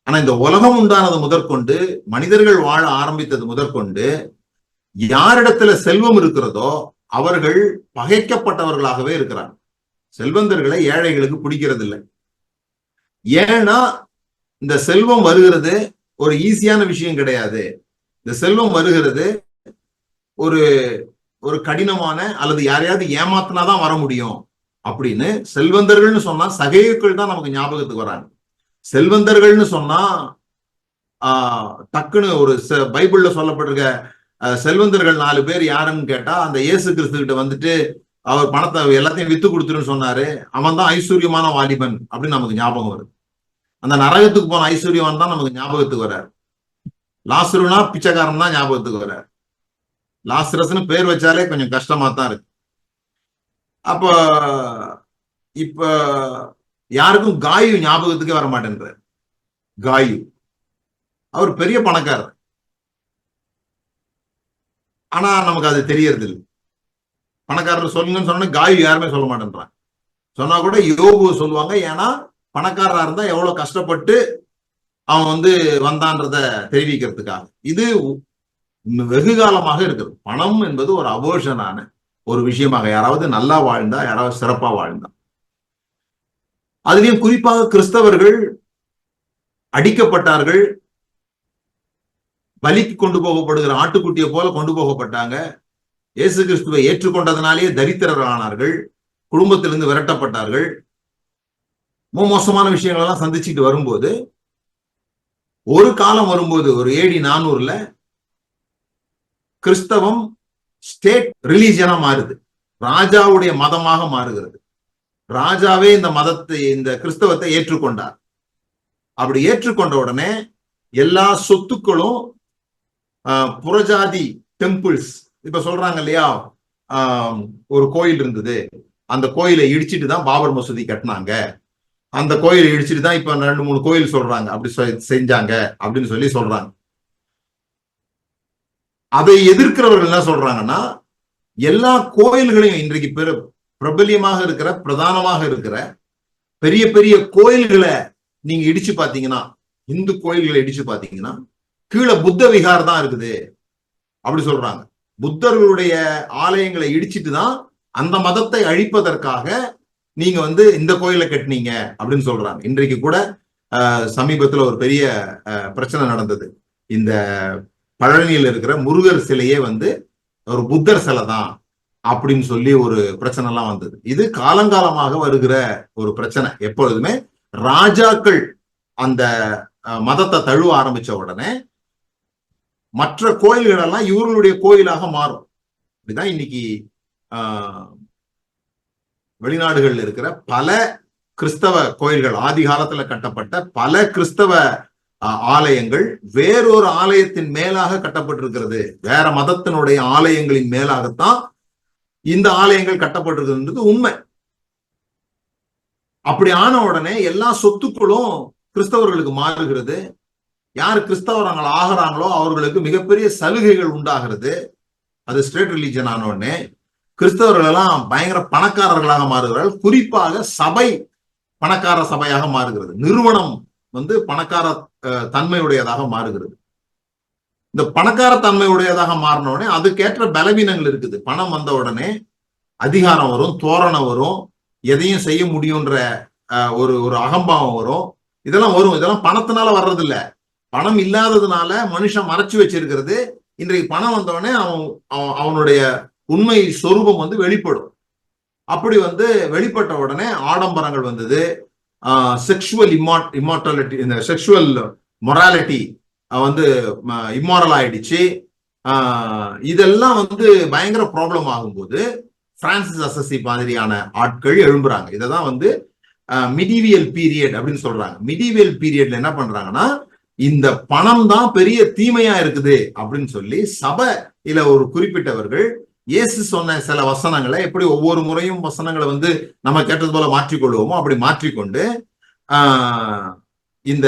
ஆனா இந்த உலகம் உண்டானது முதற்கொண்டு, மனிதர்கள் வாழ ஆரம்பித்தது முதற்கொண்டு, யாரிடத்துல செல்வம் இருக்கிறதோ அவர்கள் பகைக்கப்பட்டவர்களாகவே இருக்கிறாங்க. செல்வந்தர்களை ஏழைகளுக்கு பிடிக்கிறது இல்லை. ஏன்னா இந்த செல்வம் வருகிறது ஒரு ஈஸியான விஷயம் கிடையாது. இந்த செல்வம் வருகிறது ஒரு ஒரு கடினமான, அல்லது யாரையாவது ஏமாத்தினாதான் வர முடியும் அப்படின்னு. செல்வந்தர்கள்னு சொன்னா சகையுக்கள் தான் நமக்கு ஞாபகத்துக்கு வராங்க. செல்வந்தர்கள்னு சொன்னா டக்குன்னு ஒரு பைபிள்ல சொல்லப்பட்டிருக்க செல்வந்தர்கள் 4 பேர் யாருன்னு கேட்டா, அந்த இயேசு கிறிஸ்து கிட்ட வந்துட்டு அவர் பணத்தை எல்லாத்தையும் வித்து கொடுத்துருன்னு சொன்னாரு, அவன் தான் ஐஸ்வர்யமான வாலிபன் அப்படின்னு நமக்கு ஞாபகம் வருது. அந்த நரகத்துக்கு போன ஐஸ்வர்யவான் தான் நமக்கு ஞாபகத்துக்கு வர்றாரு. லாசருனா பிச்சைக்காரன் தான் ஞாபகத்துக்கு வர்றாரு. லாசரஸ்னு பேர் வச்சாலே கொஞ்சம் கஷ்டமா தான் இருக்கு. அப்ப இப்ப யாருக்கும் காயு ஞாபகத்துக்கே வர மாட்டேன்றார். காயு அவர் பெரிய பணக்காரர், ஆனா நமக்கு அது தெரியறது இல்லை. பணக்காரர் சொல்லுங்கன்னு சொன்னா காயு யாருமே சொல்ல மாட்டேன்றான். சொன்னா கூட யோபு சொல்லுவாங்க, ஏன்னா பணக்காரரா இருந்தா எவ்வளவு கஷ்டப்பட்டு அவன் வந்தான்றத தெரிவிக்கிறதுக்காக. இது வெகு காலமாக இருக்குது. பணம் என்பது ஒரு அபோஷனான ஒரு விஷயமாக, யாராவது நல்லா வாழ்ந்தா, யாராவது சிறப்பா வாழ்ந்தா. அதுலயும் குறிப்பாக கிறிஸ்தவர்கள் அடிக்கப்பட்டார்கள், பலிக்கு கொண்டு போகப்படுகிற ஆட்டுக்குட்டியை போல கொண்டு போகப்பட்டாங்க. இயேசு கிறிஸ்துவை ஏற்றுக்கொண்டதனாலேயே தரித்திரர்கள் ஆனார்கள், குடும்பத்திலிருந்து விரட்டப்பட்டார்கள். மோசமான விஷயங்கள் எல்லாம் சந்திச்சுட்டு வரும்போது, ஒரு காலம் வரும்போது ஒரு AD 400ல கிறிஸ்தவம் ஸ்டேட் ரிலீஜியனா மாறுது, ராஜாவுடைய மதமாக மாறுகிறது. ராஜாவே இந்த கிறிஸ்தவத்தை ஏற்றுக்கொண்டார். அப்படி ஏற்றுக்கொண்ட உடனே எல்லா சொத்துக்களும் புறஜாதி டெம்பிள்ஸ், இப்ப சொல்றாங்க இல்லையா, ஒரு கோயில் இருந்தது, அந்த கோயிலை இடிச்சிட்டு தான் பாபர் மசூதி கட்டினாங்க, அந்த கோயிலை இடிச்சிட்டு தான் இப்ப 2-3 கோயில் சொல்றாங்க, அப்படி செஞ்சாங்க அப்படின்னு சொல்றாங்க. அதை எதிர்க்கிறவர்கள் என்ன சொல்றாங்கன்னா, எல்லா கோயில்களையும் இன்றைக்கு பிரபல்யமாக இருக்கிற, பிரதானமாக இருக்கிற பெரிய பெரிய கோயில்களை நீங்க இடிச்சு பாத்தீங்கன்னா, இந்து கோயில்களை இடிச்சு பாத்தீங்கன்னா கீழே புத்த விகார் தான் இருக்குது அப்படி சொல்றாங்க. புத்தர்களுடைய ஆலயங்களை இடிச்சிட்டு தான் அந்த மதத்தை அழிப்பதற்காக நீங்க இந்த கோயிலை கட்டினீங்க அப்படின்னு சொல்றாங்க. இன்றைக்கு கூட சமீபத்துல ஒரு பெரிய பிரச்சனை நடந்தது. இந்த பழனியில் இருக்கிற முருகர் சிலையே ஒரு புத்தர் சிலை தான் அப்படின்னு சொல்லி ஒரு பிரச்சனை எல்லாம் வந்தது. இது காலங்காலமாக வருகிற ஒரு பிரச்சனை. எப்பொழுதுமே ராஜாக்கள் அந்த மதத்தை தழுவ ஆரம்பிச்ச உடனே மற்ற கோயில்கள் எல்லாம் இவர்களுடைய கோயிலாக மாறும். இப்படிதான் இன்னைக்கு வெளிநாடுகளில் இருக்கிற பல கிறிஸ்தவ கோயில்கள், ஆதி காலத்துல கட்டப்பட்ட பல கிறிஸ்தவ ஆலயங்கள் வேறொரு ஆலயத்தின் மேலாக கட்டப்பட்டிருக்கிறது. வேற மதத்தினுடைய ஆலயங்களின் மேலாகத்தான் இந்த ஆலயங்கள் கட்டப்பட்டிருக்கிறது உண்மை. அப்படி ஆன உடனே எல்லா சொத்துக்களும் கிறிஸ்தவர்களுக்கு மாறுகிறது. யார் கிறிஸ்தவர்கள் ஆகிறாங்களோ அவர்களுக்கு மிகப்பெரிய சலுகைகள் உண்டாகிறது. அது ஸ்டேட் ரிலீஜன் ஆன உடனே கிறிஸ்தவர்கள் எல்லாம் பயங்கர பணக்காரர்களாக மாறுகிறார்கள். குறிப்பாக சபை பணக்கார சபையாக மாறுகிறது. நிறுவனம் பணக்கார தன்மையுடையதாக மாறுகிறது. இந்த பணக்கார தன்மையுடையதாக மாறின உடனே அதுக்கேற்ற பலவீனங்கள் இருக்குது. பணம் வந்த உடனே அதிகாரம் வரும், தோரணம் வரும், எதையும் செய்ய முடியும்ன்ற ஒரு அகம்பாவம் வரும். இதெல்லாம் வரும். இதெல்லாம் பணத்தினால வர்றது இல்ல, பணம் இல்லாததுனால மனுஷன் மறைச்சு வச்சிருக்கிறது. இன்றைக்கு பணம் வந்தவொடனே அவனுடைய உண்மை சொரூபம் வெளிப்படும். அப்படி வெளிப்பட்ட உடனே ஆடம்பரங்கள் வந்தது, செக்ஷுவல் இம்மார்டாலிட்டி, இந்த செக்ஷுவல் மொராலிட்டி இம்மாரல் ஆயிடுச்சு. இதெல்லாம் பயங்கர ப்ராப்ளம் ஆகும்போது பிரான்சிஸ் அசசி மாதிரியான ஆட்கள் எழும்புறாங்க. இததான் மிடிவியல் பீரியட் அப்படின்னு சொல்றாங்க. மிடிவியல் பீரியட்ல என்ன பண்றாங்கன்னா, இந்த பணம் தான் பெரிய தீமையா இருக்குது அப்படின்னு சொல்லி சபையில ஒரு குறிப்பிட்டவர்கள் இயேசு சொன்ன சில வசனங்களை, எப்படி ஒவ்வொரு முறையும் வசனங்களை நம்ம கேட்டது போல மாற்றிக்கொள்வோமோ அப்படி மாற்றிக்கொண்டு இந்த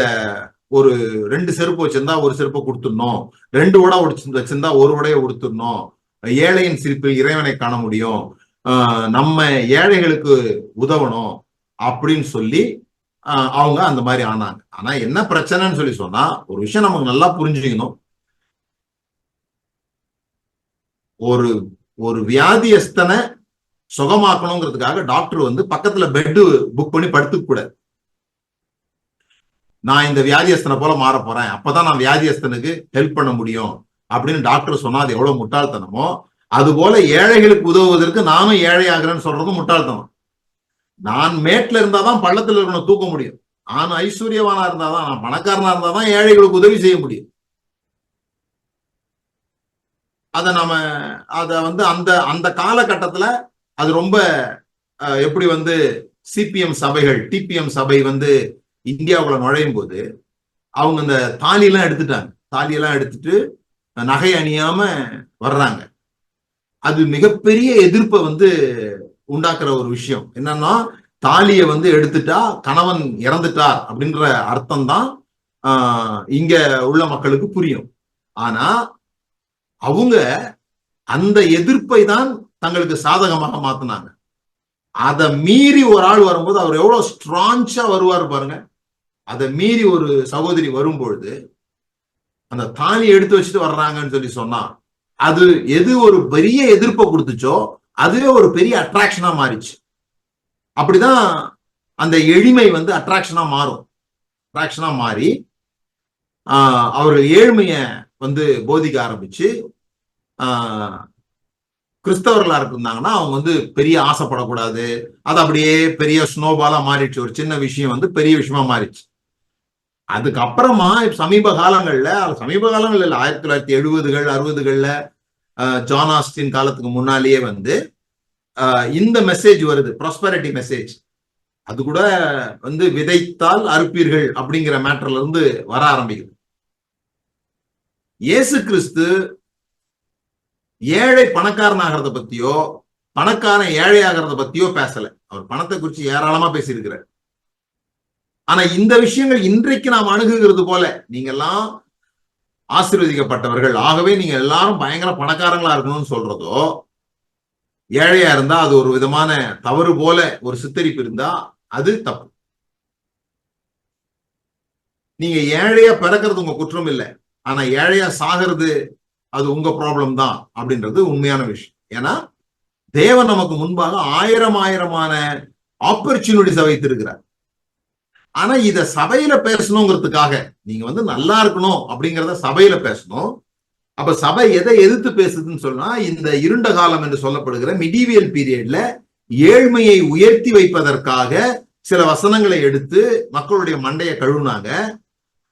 ஒரு 2 செருப்பு வச்சிருந்தா ஒரு செருப்பை கொடுத்துடணும், 2 உடை வச்சிருந்தா ஒரு உடையை கொடுத்துடணும், ஏழையின் சிரிப்பில் இறைவனை காண முடியும், நம்ம ஏழைகளுக்கு உதவணும் அப்படின்னு சொல்லி அவங்க அந்த மாதிரி ஆனாங்க. ஆனா என்ன பிரச்சனைன்னு சொல்லி சொன்னா, ஒரு விஷயம் நமக்கு நல்லா புரிஞ்சுக்கணும். ஒரு ஒரு வியாதியஸ்தனை சுகமாக்கணுங்கிறதுக்காக டாக்டர் வந்து பக்கத்துல பெட் புக் பண்ணி படுத்துக்க கூடாது. நான் இந்த வியாதியஸ்தனை போல மாற போறேன், அப்பதான் நான் வியாதியஸ்தனுக்கு ஹெல்ப் பண்ண முடியும் அப்படின்னு டாக்டர் சொன்னா அது எவ்வளவு முட்டாள்தனமோ, அது போல ஏழைகளுக்கு உதவுவதற்கு நானும் ஏழை ஆகிறேன்னு சொல்றதும் முட்டாள்தனம். நான் மேட்ல இருந்தாதான் பள்ளத்துல இருக்கணும் தூக்க முடியும். நான் ஐஸ்வர்யவானா இருந்தாதான், நான் பணக்காரனா இருந்தாதான் ஏழைகளுக்கு உதவி செய்ய முடியும். அத வந்து அந்த அந்த காலகட்டத்துல அது ரொம்ப எப்படி வந்து சிபிஎம் சபைகள், டிபிஎம் சபை வந்து இந்தியாவுக்குள்ள நுழையும் போது அவங்க இந்த தாலியெல்லாம் எடுத்துட்டாங்க. தாலியெல்லாம் எடுத்துட்டு நகை அணியாம வர்றாங்க. அது மிகப்பெரிய எதிர்ப்பை வந்து உண்டாக்குற ஒரு விஷயம். என்னன்னா, தாலியை வந்து எடுத்துட்டா கணவன் இறந்துட்டார் அப்படின்ற அர்த்தம் தான் இங்க உள்ள மக்களுக்கு புரியும். ஆனா அவங்க அந்த எதிர்ப்பை தான் தங்களுக்கு சாதகமாக மாத்தினாங்க. அதை மீறி ஒரு ஆள் வரும்போது அவர் எவ்வளவு ஸ்ட்ராங்கா வருவார் பாருங்க. அதை மீறி ஒரு சகோதரி வரும்பொழுது அந்த தாலி எடுத்து வச்சுட்டு வர்றாங்கன்னு சொல்லி சொன்னா, அது எது ஒரு பெரிய எதிர்ப்பை கொடுத்துச்சோ அதுவே ஒரு பெரிய அட்ராக்ஷனா மாறிச்சு. அப்படிதான் அந்த எளிமை வந்து அட்ராக்ஷனா மாறும். அட்ராக்ஷனா மாறி அவர்கள் ஏழ்மைய வந்து போதிக்க ஆரம்பிச்சு, கிறிஸ்தவர்களா இருந்தாங்கன்னா அவங்க வந்து பெரிய ஆசைப்படக்கூடாது, அது அப்படியே பெரிய ஸ்னோபாலா மாறிடுச்சு. ஒரு சின்ன விஷயம் வந்து பெரிய விஷயமா மாறிடுச்சு. அதுக்கப்புறமா சமீப காலங்கள்ல 1970கள் 60கள்ல ஜான் ஆஸ்டின் காலத்துக்கு முன்னாலேயே வந்து இந்த மெசேஜ் வருது, ப்ராஸ்பரிட்டி மெசேஜ். அது கூட வந்து விதைத்தால் அறுப்பீர்கள் அப்படிங்கிற மேட்டர்ல இருந்து வர ஆரம்பிக்குது. இயேசு கிறிஸ்து ஏழை பணக்காரன் ஆகிறத பத்தியோ பணக்காரன் ஏழை ஆகிறத பத்தியோ பேசல. அவர் பணத்தை குறித்து ஏராளமா பேசியிருக்கிறார். ஆனா இந்த விஷயங்கள் இன்றைக்கு நாம் அணுகுகிறது போல, நீங்க எல்லாம் ஆசீர்வதிக்கப்பட்டவர்கள், ஆகவே நீங்க எல்லாரும் பயங்கர பணக்காரங்களா இருக்கணும்னு சொல்றதோ, ஏழையா இருந்தா அது ஒரு விதமான தவறு போல ஒரு சித்தரிப்பு இருந்தா அது தப்பு. நீங்க ஏழையா பிறக்கிறது உங்க குற்றம் இல்லை, ஆனா ஏழையா சாகிறது அது உங்க ப்ராப்ளம் தான் அப்படின்றது உண்மையான விஷயம். ஏன்னா தேவன் நமக்கு முன்பாக ஆயிரமான ஆப்பர்ச்சுனிட்டிஸை வைத்திருக்கிறார். ஆனா இத சபையில பேசணுங்கிறதுக்காக, நீங்க வந்து நல்லா இருக்கணும் அப்படிங்கிறத சபையில பேசணும். அப்ப சபை எதை எதிர்த்து பேசுதுன்னு சொன்னா, இந்த இருண்ட காலம் என்று சொல்லப்படுகிற மிடிவியல் பீரியட்ல ஏழ்மையை உயர்த்தி வைப்பதற்காக சில வசனங்களை எடுத்து மக்களுடைய மண்டையை கழுவுனாங்க.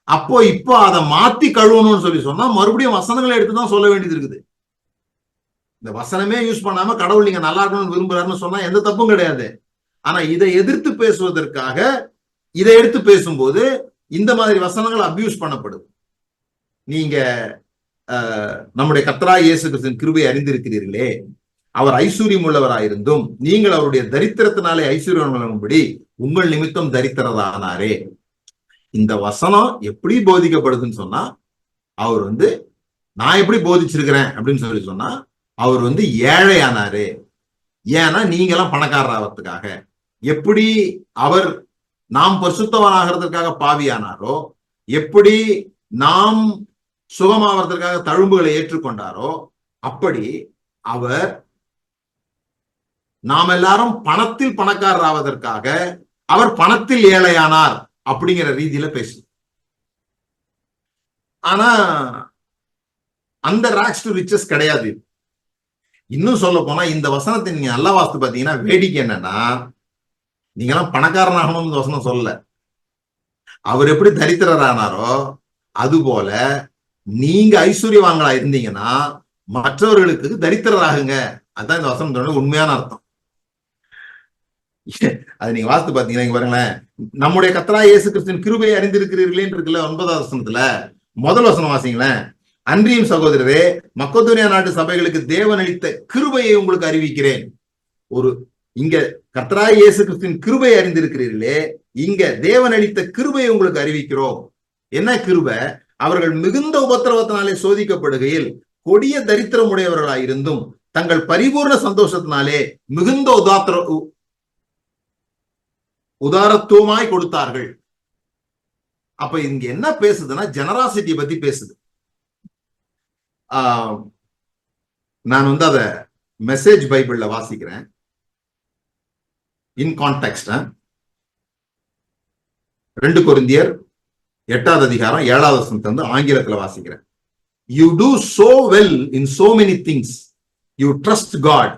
அப்போ இப்போ அதை மாத்தி கழுவணும்னு சொல்லி சொன்னா மறுபடியும் வசனங்களை எடுத்துதான் சொல்ல வேண்டியது இருக்குது. இந்த வசனமே யூஸ் பண்ணாம கடவுள் நீங்க நல்லா இருக்கணும்னு விரும்புறாருன்னு சொன்னா எந்த தப்பும் கிடையாது. ஆனா இதை எதிர்த்து பேசுவதற்காக இதை எடுத்து பேசும்போது இந்த மாதிரி வசனங்கள் அபியூஸ் பண்ணப்படுது. நீங்க நம்முடைய கர்த்தராகிய இயேசு கிறிஸ்துவின் கிருபையை அறிந்திருக்கிறீர்களே, அவர் ஐஸ்வர்யம் உள்ளவராயிருந்தும் நீங்கள் அவருடைய தரித்திரத்தினாலே ஐஸ்வர்யம்படி உங்கள் நிமித்தம் தரித்திரரானாரே. இந்த வசனம் எப்படி போதிக்கப்படுதுன்னு சொன்னா, அவர் வந்து நான் எப்படி போதிச்சிருக்கிறேன் அப்படின்னு சொல்லி சொன்னா, அவர் வந்து ஏழையானாரு. ஏன்னா நீங்க எல்லாம் பணக்காரர் ஆகிறதுக்காக. எப்படி அவர் நாம் பரிசுத்தவனாகிறதுக்காக பாவியானாரோ, எப்படி நாம் சுகமாவதற்காக தழும்புகளை ஏற்றுக்கொண்டாரோ, அப்படி அவர் நாம் எல்லாரும் பணத்தில் பணக்காரர் ஆவதற்காக அவர் பணத்தில் ஏழையானார் அப்படிங்கிற ரீதியில பேசு. ஆனா அந்த ராக்ஸ் டு ரிச்சஸ் கிடையாது. இன்னும் சொல்ல போனா இந்த வசனத்தை நீங்க நல்லா வாசித்து பாத்தீங்கன்னா வேடிக்கை என்னன்னா, நீங்க எல்லாம் பணக்காரன் ஆகணும்னு வசனம் சொல்லல. அவர் எப்படி தரித்திரரானாரோ அது போல நீங்க ஐஸ்வர்யவான்களா இருந்தீங்கன்னா மற்றவர்களுக்கு தரித்திரராகுங்க. அதுதான் இந்த வசனம் உண்மையான அர்த்தம். அது நீங்க வாசித்து பாத்தீங்கன்னா பாருங்களேன், நம்முடைய கர்த்தராகிய இயேசு கிறிஸ்துவின் கிருபையை அறிந்திருக்கிறீர்களே இருக்குல்ல 9வது வசனத்துல முதல் வசனம் வாசிங்களேன். அன்றியும் சகோதரரே, மக்கெதோனியா நாட்டு சபைகளுக்கு தேவன் அளித்த கிருபையை உங்களுக்கு அறிவிக்கிறேன். ஒரு இங்க கர்த்தராகிய இயேசு கிறிஸ்துவின் கிருபையை அறிந்திருக்கிறீர்களே, இங்க தேவன் அளித்த கிருபையை உங்களுக்கு அறிவிக்கிறோம். என்ன கிருபை? அவர்கள் மிகுந்த உபத்திரவத்தினாலே சோதிக்கப்படுகையில் கொடிய தரித்திரம் உடையவர்களாயிருந்தும் தங்கள் பரிபூர்ண சந்தோஷத்தினாலே மிகுந்த உதாரத்துவமாய் கொடுத்தார்கள். அப்ப இங்க என்ன பேசுதுன்னா ஜெனராசிட்டி பத்தி பேசுது. நான் அத மெசேஜ் பைபிள்ல வாசிக்கிறேன். இன் கான்டெக்ஸ்ட் 2 கொரிந்தியர் 8வது அதிகாரம் 7வது வசனத்தை ஆங்கிலத்துல வாசிக்கிறேன். You do so well in so many things. You trust God.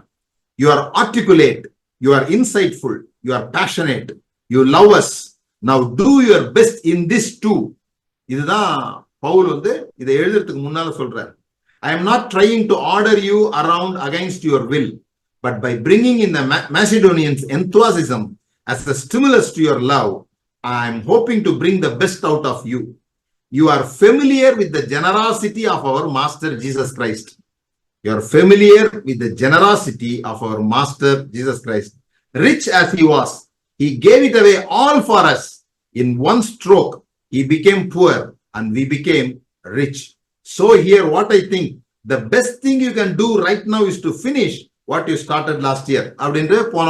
You are articulate. You are insightful. You are passionate. You love us. Now do your best in this too. இதுதான் பவுல் இதை எழுதுறதுக்கு முன்னால சொல்றார். I am not trying to order you around against your will, but by bringing in the Macedonians' enthusiasm as a stimulus to your love, I am hoping to bring the best out of you. You are familiar with the generosity of our Master Jesus Christ. You are familiar with the generosity of our Master Jesus Christ. Rich as he was, he gave it away all for us. In one stroke, he became poor and we became rich. So here what I think, the best thing you can do right now is to finish what you started last year. அப்படின்ட்டு போன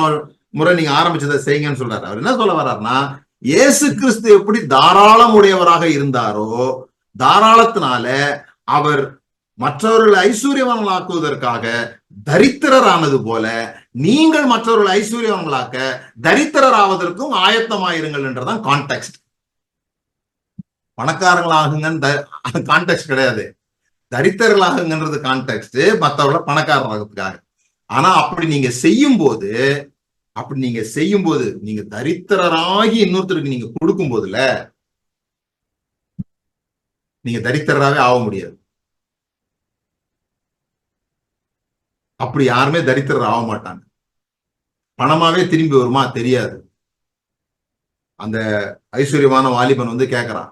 முறை நீங்க ஆரம்பிச்சதை செய்யுங்கன்னு சொல்றாரு. அவர் என்ன சொல்ல வர்றாருன்னா, இயேசு கிறிஸ்து எப்படி தாராளம் உடையவராக இருந்தாரோ, தாராளத்தினால அவர் மற்றவர்களை ஐஸ்வர்யவான்களாக்குவதற்காக தரித்திரரானது போல நீங்கள் மற்றவர்களை ஐஸ்வர்யவான்களாக்க தரித்திரராவதற்கும் ஆயத்தமாயிருங்கள் என்றதான் கான்டெக்ஸ்ட். பணக்காரங்களாகுங்கன்னு கான்டெக்ஸ்ட் கிடையாது, தரித்திரர்களாகுங்கன்றது கான்டெக்ஸ்ட், மற்றவர்களை பணக்காரராகிறதுக்காக. ஆனா அப்படி நீங்க செய்யும் போது நீங்க தரித்திரராகி இன்னொருத்தருக்கு நீங்க கொடுக்கும் போதுல நீங்க தரித்திரராகவே ஆக முடியாது. அப்படி யாருமே தரித்திரர் ஆக மாட்டாங்க. பணமாவே திரும்பி வருமா தெரியாது. அந்த ஐஸ்வர்யமான வாலிபன் கேட்கறான்,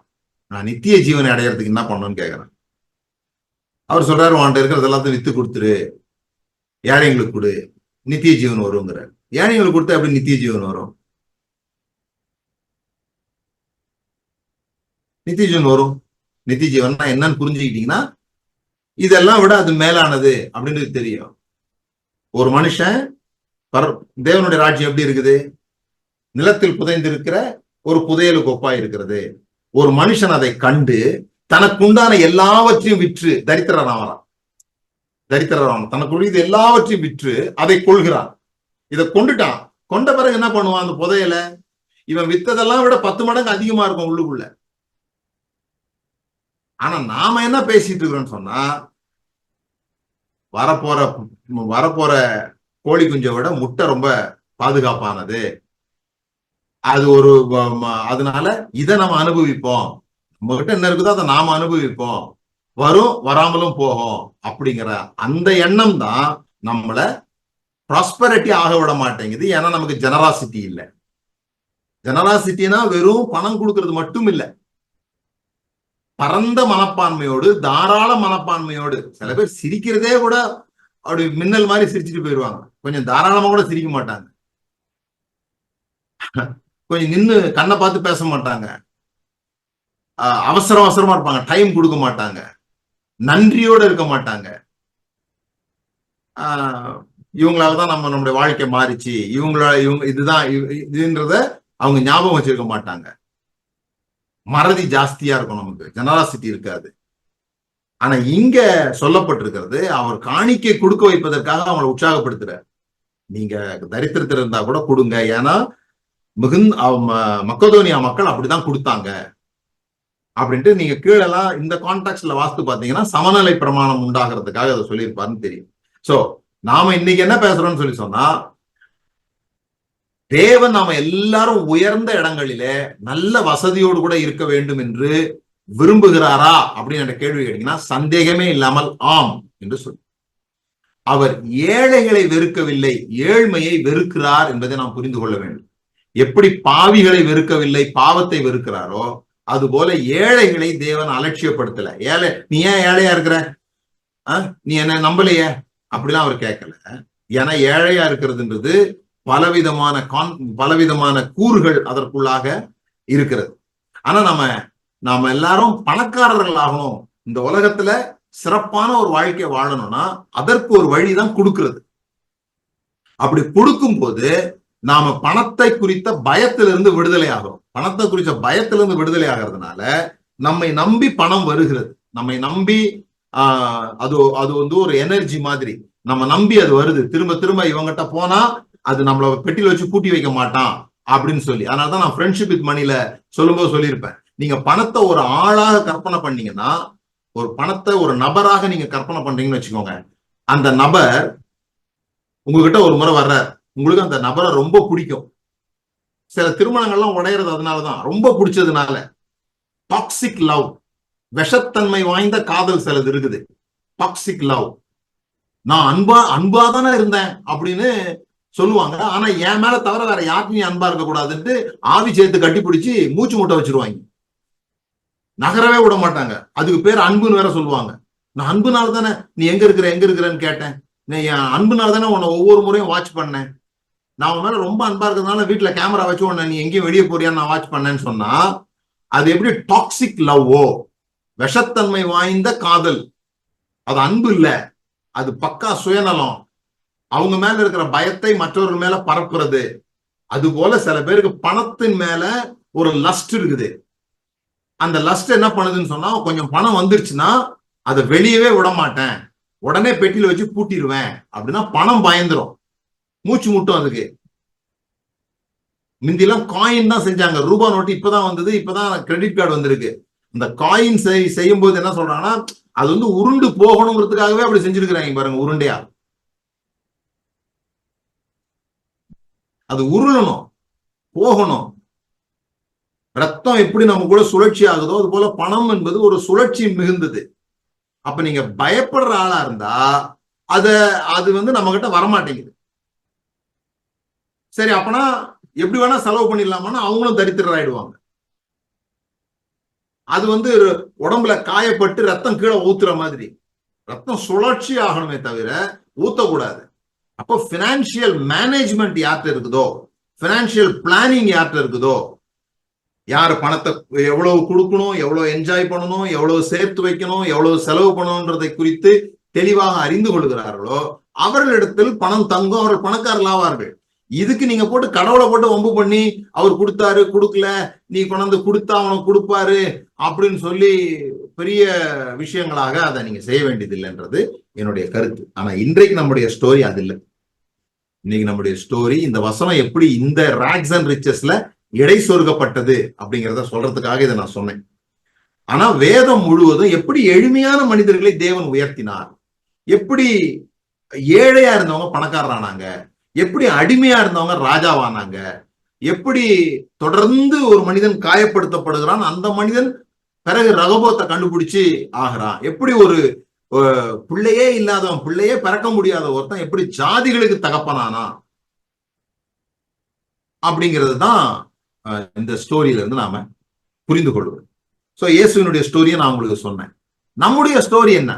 நான் நித்திய ஜீவனை அடையறதுக்கு என்ன பண்ணணும்னு கேட்கறான். அவர் சொல்றாரு, உன்கிட்ட இருக்கிறது எல்லாத்தையும் வித்து கொடுத்துரு, ஏழைங்களுக்கு கொடு, நித்திய ஜீவன் வருங்கிறார். ஏழைங்களுக்கு கொடுத்தா எப்படி நித்திய ஜீவன் வரும்? நித்திய ஜீவன் வரும். நித்திய ஜீவன்னா என்னன்னு புரிஞ்சுக்கிட்டீங்கன்னா இதெல்லாம் விட அது மேலானது அப்படின்றது தெரியும். ஒரு மனுஷன் தேவனுடைய ராஜ்யம் எப்படி இருக்குது? நிலத்தில் புதைந்திருக்கிற ஒரு புதையலுக்கு ஒப்பா இருக்கிறது. ஒரு மனுஷன் அதை கண்டு தனக்குண்டான எல்லாவற்றையும் விற்று தரித்திரரான். தனக்குரிய எல்லாவற்றையும் விற்று அதை கொள்கிறான். இதை கொண்டுட்டான். கொண்ட பிறகு என்ன பண்ணுவான்? அந்த புதையல இவன் வித்ததெல்லாம் விட 10 மடங்கு அதிகமா இருக்கும் உள்ளுக்குள்ள. ஆனா நாம என்ன பேசிட்டு இருக்கிறோம்னு சொன்னா, வரப்போற கோழி குஞ்சை விட முட்டை ரொம்ப பாதுகாப்பானது, அது அதனால இதை நம்ம அனுபவிப்போம், நம்ம கிட்ட என்ன இருக்குதோ அதை நாம அனுபவிப்போம், வரும் வராமலும் போகும் அப்படிங்கிற அந்த எண்ணம் தான் நம்மள ப்ராஸ்பரிட்டி ஆக விட மாட்டேங்குது. ஏன்னா நமக்கு ஜெனராசிட்டி இல்லை. ஜெனராசிட்டினா வெறும் பணம் கொடுக்கறது மட்டும் இல்லை, பரந்த மனப்பான்மையோடு, தாராள மனப்பான்மையோடு. சில பேர் சிரிக்கிறதே கூட அப்படி மின்னல் மாதிரி சிரிச்சுட்டு போயிடுவாங்க. கொஞ்சம் தாராளமா கூட சிரிக்க மாட்டாங்க. கொஞ்சம் நின்று கண்ணை பார்த்து பேச மாட்டாங்க. அவசரமா இருப்பாங்க. டைம் கொடுக்க மாட்டாங்க. நன்றியோட இருக்க மாட்டாங்க. இவங்களாலதான் நம்மளுடைய வாழ்க்கை மாறிச்சு, இதுன்றத அவங்க ஞாபகம் வச்சிருக்க மாட்டாங்க. மறதி ஜாஸ்தியா இருக்கும், நமக்கு ஜெனராசிட்டி இருக்காது. ஆனா இங்க சொல்லப்பட்டிருக்கிறது, அவர் காணிக்கை கொடுக்க வைப்பதற்காக அவங்களை உற்சாகப்படுத்துறார். நீங்க தரித்திரத்தில் இருந்தா கூட கொடுங்க, ஏன்னா மக்கதோனியா மக்கள் அப்படிதான் கொடுத்தாங்க அப்படின்ட்டு நீங்க கீழெல்லாம் இந்த கான்டாக்ட்ல வாஸ்து பாத்தீங்கன்னா சமநிலை பிரமாணம் உண்டாகிறதுக்காக அதை சொல்லியிருப்பாருன்னு தெரியும். சோ நாம இன்னைக்கு என்ன பேசுறோம்னு சொல்லி சொன்னா, தேவன் நாம எல்லாரும் உயர்ந்த இடங்களிலே நல்ல வசதியோடு கூட இருக்க வேண்டும் என்று விரும்புகிறாரா அப்படின்னு கேள்வி கேட்டீங்கன்னா சந்தேகமே இல்லாமல் ஆம் என்று சொல்லு. அவர் ஏழைகளை வெறுக்கவில்லை, ஏழ்மையை வெறுக்கிறார் என்பதை நாம் புரிந்து கொள்ள வேண்டும். எப்படி பாவிகளை வெறுக்கவில்லை, பாவத்தை வெறுக்கிறாரோ அதுபோல ஏழைகளை தேவன் அலட்சியப்படுத்தல. நீ ஏன் ஏழையா இருக்கிற, நீ என்ன நம்பலையே அப்படிலாம் அவர் கேட்கல. ஏன்னா ஏழையா இருக்கிறதுன்றது பலவிதமான கூறுகள் அதற்குள்ளாக இருக்கிறது. ஆனா நம்ம நாம எல்லாரும் பணக்காரர்கள் ஆகணும், இந்த உலகத்துல சிறப்பான ஒரு வாழ்க்கை வாழணும்னா அதற்கு ஒரு வழிதான் கொடுக்கிறது. அப்படி கொடுக்கும் போது நாம பணத்தை குறித்த பயத்திலிருந்து விடுதலை ஆகிறோம். பணத்தை குறித்த பயத்திலிருந்து விடுதலை ஆகிறதுனால நம்மை நம்பி பணம் வருகிறது. நம்மை நம்பி அது அது வந்து ஒரு எனர்ஜி மாதிரி நம்ம நம்பி அது வருது. திரும்ப திரும்ப இவங்கிட்ட போனா அது நம்மள பெட்டியில வச்சு பூட்டி வைக்க மாட்டான் அப்படின்னு சொல்லி. அதனாலதான் நான் ஃப்ரெண்ட்ஷிப் வித் மணில சொல்லும்போது சொல்லியிருப்பேன், நீங்க பணத்தை ஒரு ஆளாக கற்பனை பண்ணீங்கன்னா, ஒரு பணத்தை ஒரு நபராக நீங்க கற்பனை பண்றீங்கன்னு வச்சுக்கோங்க, அந்த நபர் உங்ககிட்ட ஒரு முறை வர்றார், உங்களுக்கு அந்த நபரை ரொம்ப பிடிக்கும். சில திருமணங்கள்லாம் உடையிறது அதனாலதான், ரொம்ப பிடிச்சதுனால. டாக்ஸிக் லவ், விஷத்தன்மை வாய்ந்த காதல் சிலது இருக்குது. Toxic love. நான் அன்பா தானே இருந்தேன் அப்படின்னு சொல்லுவாங்க, ஆனா என் மேல தவிர வேற யாருக்கும் அன்பா இருக்க கூடாதுன்ட்டு ஆவி சேர்த்து கட்டி பிடிச்சி மூச்சு முட்டை வச்சிருவாங்க, நகரவே விட மாட்டாங்க. அதுக்கு பேர் அன்புன்னு வேற சொல்லுவாங்க. நான் அன்புனால தானே நீ எங்க இருக்கிறன்னு கேட்டேன், என் அன்புனால தானே உன்னை ஒவ்வொரு முறையும் வாட்ச் பண்ணேன், நான் உன் மேல ரொம்ப அன்பா இருக்கிறதுனால வீட்டுல கேமரா வச்சு உன்னை நீ எங்கேயும் வெளியே போறியான்னு நான் வாட்ச் பண்ணேன்னு சொன்னா அது எப்படி டாக்ஸிக் லவ்வோ, விஷத்தன்மை வாய்ந்த காதல். அது அன்பு இல்ல, அது பக்கா சுயநலம். அவங்க மேல இருக்கிற பயத்தை மற்றவர்கள் மேல பரப்புறது. அது போல சில பேருக்கு பணத்தின் மேல ஒரு லஸ்ட் இருக்குது. அந்த லஸ்ட் என்ன பண்ணுதுன்னு சொன்னா, கொஞ்சம் பணம் வந்துருச்சுன்னா அதை வெளியவே விட மாட்டேன், உடனே பெட்டியில வச்சு பூட்டிடுவேன் அப்படின்னா பணம் பயந்துரும், மூச்சு முட்டும் அதுக்கு. முந்திலாம் காயின் தான் செஞ்சாங்க, ரூபா நோட்டு இப்பதான் வந்தது, இப்பதான் கிரெடிட் கார்டு வந்திருக்கு. இந்த காயின் செய்யும் போது என்ன சொல்றாங்கன்னா, அது வந்து உருண்டு போகணுங்கிறதுக்காகவே அப்படி செஞ்சிருக்கிறாங்க பாருங்க, உருண்டையா. அது உருளணும், போகணும். ரத்தம் எப்படி நம்ம கூட சுழற்சி ஆகுதோ அது போல பணம் என்பது ஒரு சுழற்சி மிகுந்தது. அப்ப நீங்க பயப்படுற ஆளா இருந்தா அது வந்து நம்ம கிட்ட வரமாட்டேங்குது. சரி, அப்பனா எப்படி வேணா செலவு பண்ணிடலாமான்னா அவங்களும் தரித்திரராயிடுவாங்க. அது வந்து உடம்புல காயப்பட்டு ரத்தம் கீழே ஊத்துற மாதிரி. ரத்தம் சுழற்சி ஆகணுமே தவிர ஊத்தக்கூடாது. அப்போ பினான்சியல் மேனேஜ்மெண்ட் யார்கிட்ட இருக்குதோ, பினான்சியல் பிளானிங் யார்கிட்ட இருக்குதோ, யாரு பணத்தை எவ்வளவு கொடுக்கணும், எவ்வளவு என்ஜாய் பண்ணணும், எவ்வளவு சேர்த்து வைக்கணும், எவ்வளவு செலவு பண்ணணும்ன்றதை குறித்து தெளிவாக அறிந்து கொள்கிறார்களோ அவர்களிடத்தில் பணம் தங்கும், அவர்கள் பணக்காரர்கள் ஆவார்கள். இதுக்கு நீங்க போட்டு கடவுளை போட்டு வம்பு பண்ணி அவர் கொடுத்தாரு கொடுக்கல, நீ கொண்டாந்து கொடுத்தா அவனுக்கு கொடுப்பாரு அப்படின்னு சொல்லி பெரிய விஷயங்களாக அதை நீங்க செய்ய வேண்டியது இல்லைன்றது என்னுடைய கருத்து. ஆனா இன்றைக்கு நம்முடைய ஸ்டோரி அது இல்லை. இன்னைக்கு நம்முடைய ஸ்டோரி இந்த வசனம் எப்படி இந்த ராக்ஸ் அண்ட் ரிச்சஸ்ல இடை சொருகப்பட்டது அப்படிங்கிறத சொல்றதுக்காக இதை நான் சொன்னேன். ஆனா வேதம் முழுவதும் எப்படி எளிமையான மனிதர்களை தேவன் உயர்த்தினார், எப்படி ஏழையா இருந்தவங்க பணக்காரரானாங்க, எப்படி அடிமையா இருந்தவங்க ராஜாவானாங்க, எப்படி தொடர்ந்து ஒரு மனிதன் காயப்படுத்தப்படுகிறான், அந்த மனிதன் பிறகு ரகபோத்தை கண்டுபிடிச்சு ஆகிறான், எப்படி ஒரு பிள்ளையே இல்லாதவன், பிள்ளையே பிறக்க முடியாத ஒருத்தன் எப்படி ஜாதிகளுக்கு தகப்பனானா அப்படிங்கிறது தான் இந்த ஸ்டோரியில இருந்து நாம புரிந்து கொள்வோம். சோ இயேசுவினுடைய ஸ்டோரியை நான் உங்களுக்கு சொன்னேன். நம்முடைய ஸ்டோரி என்ன,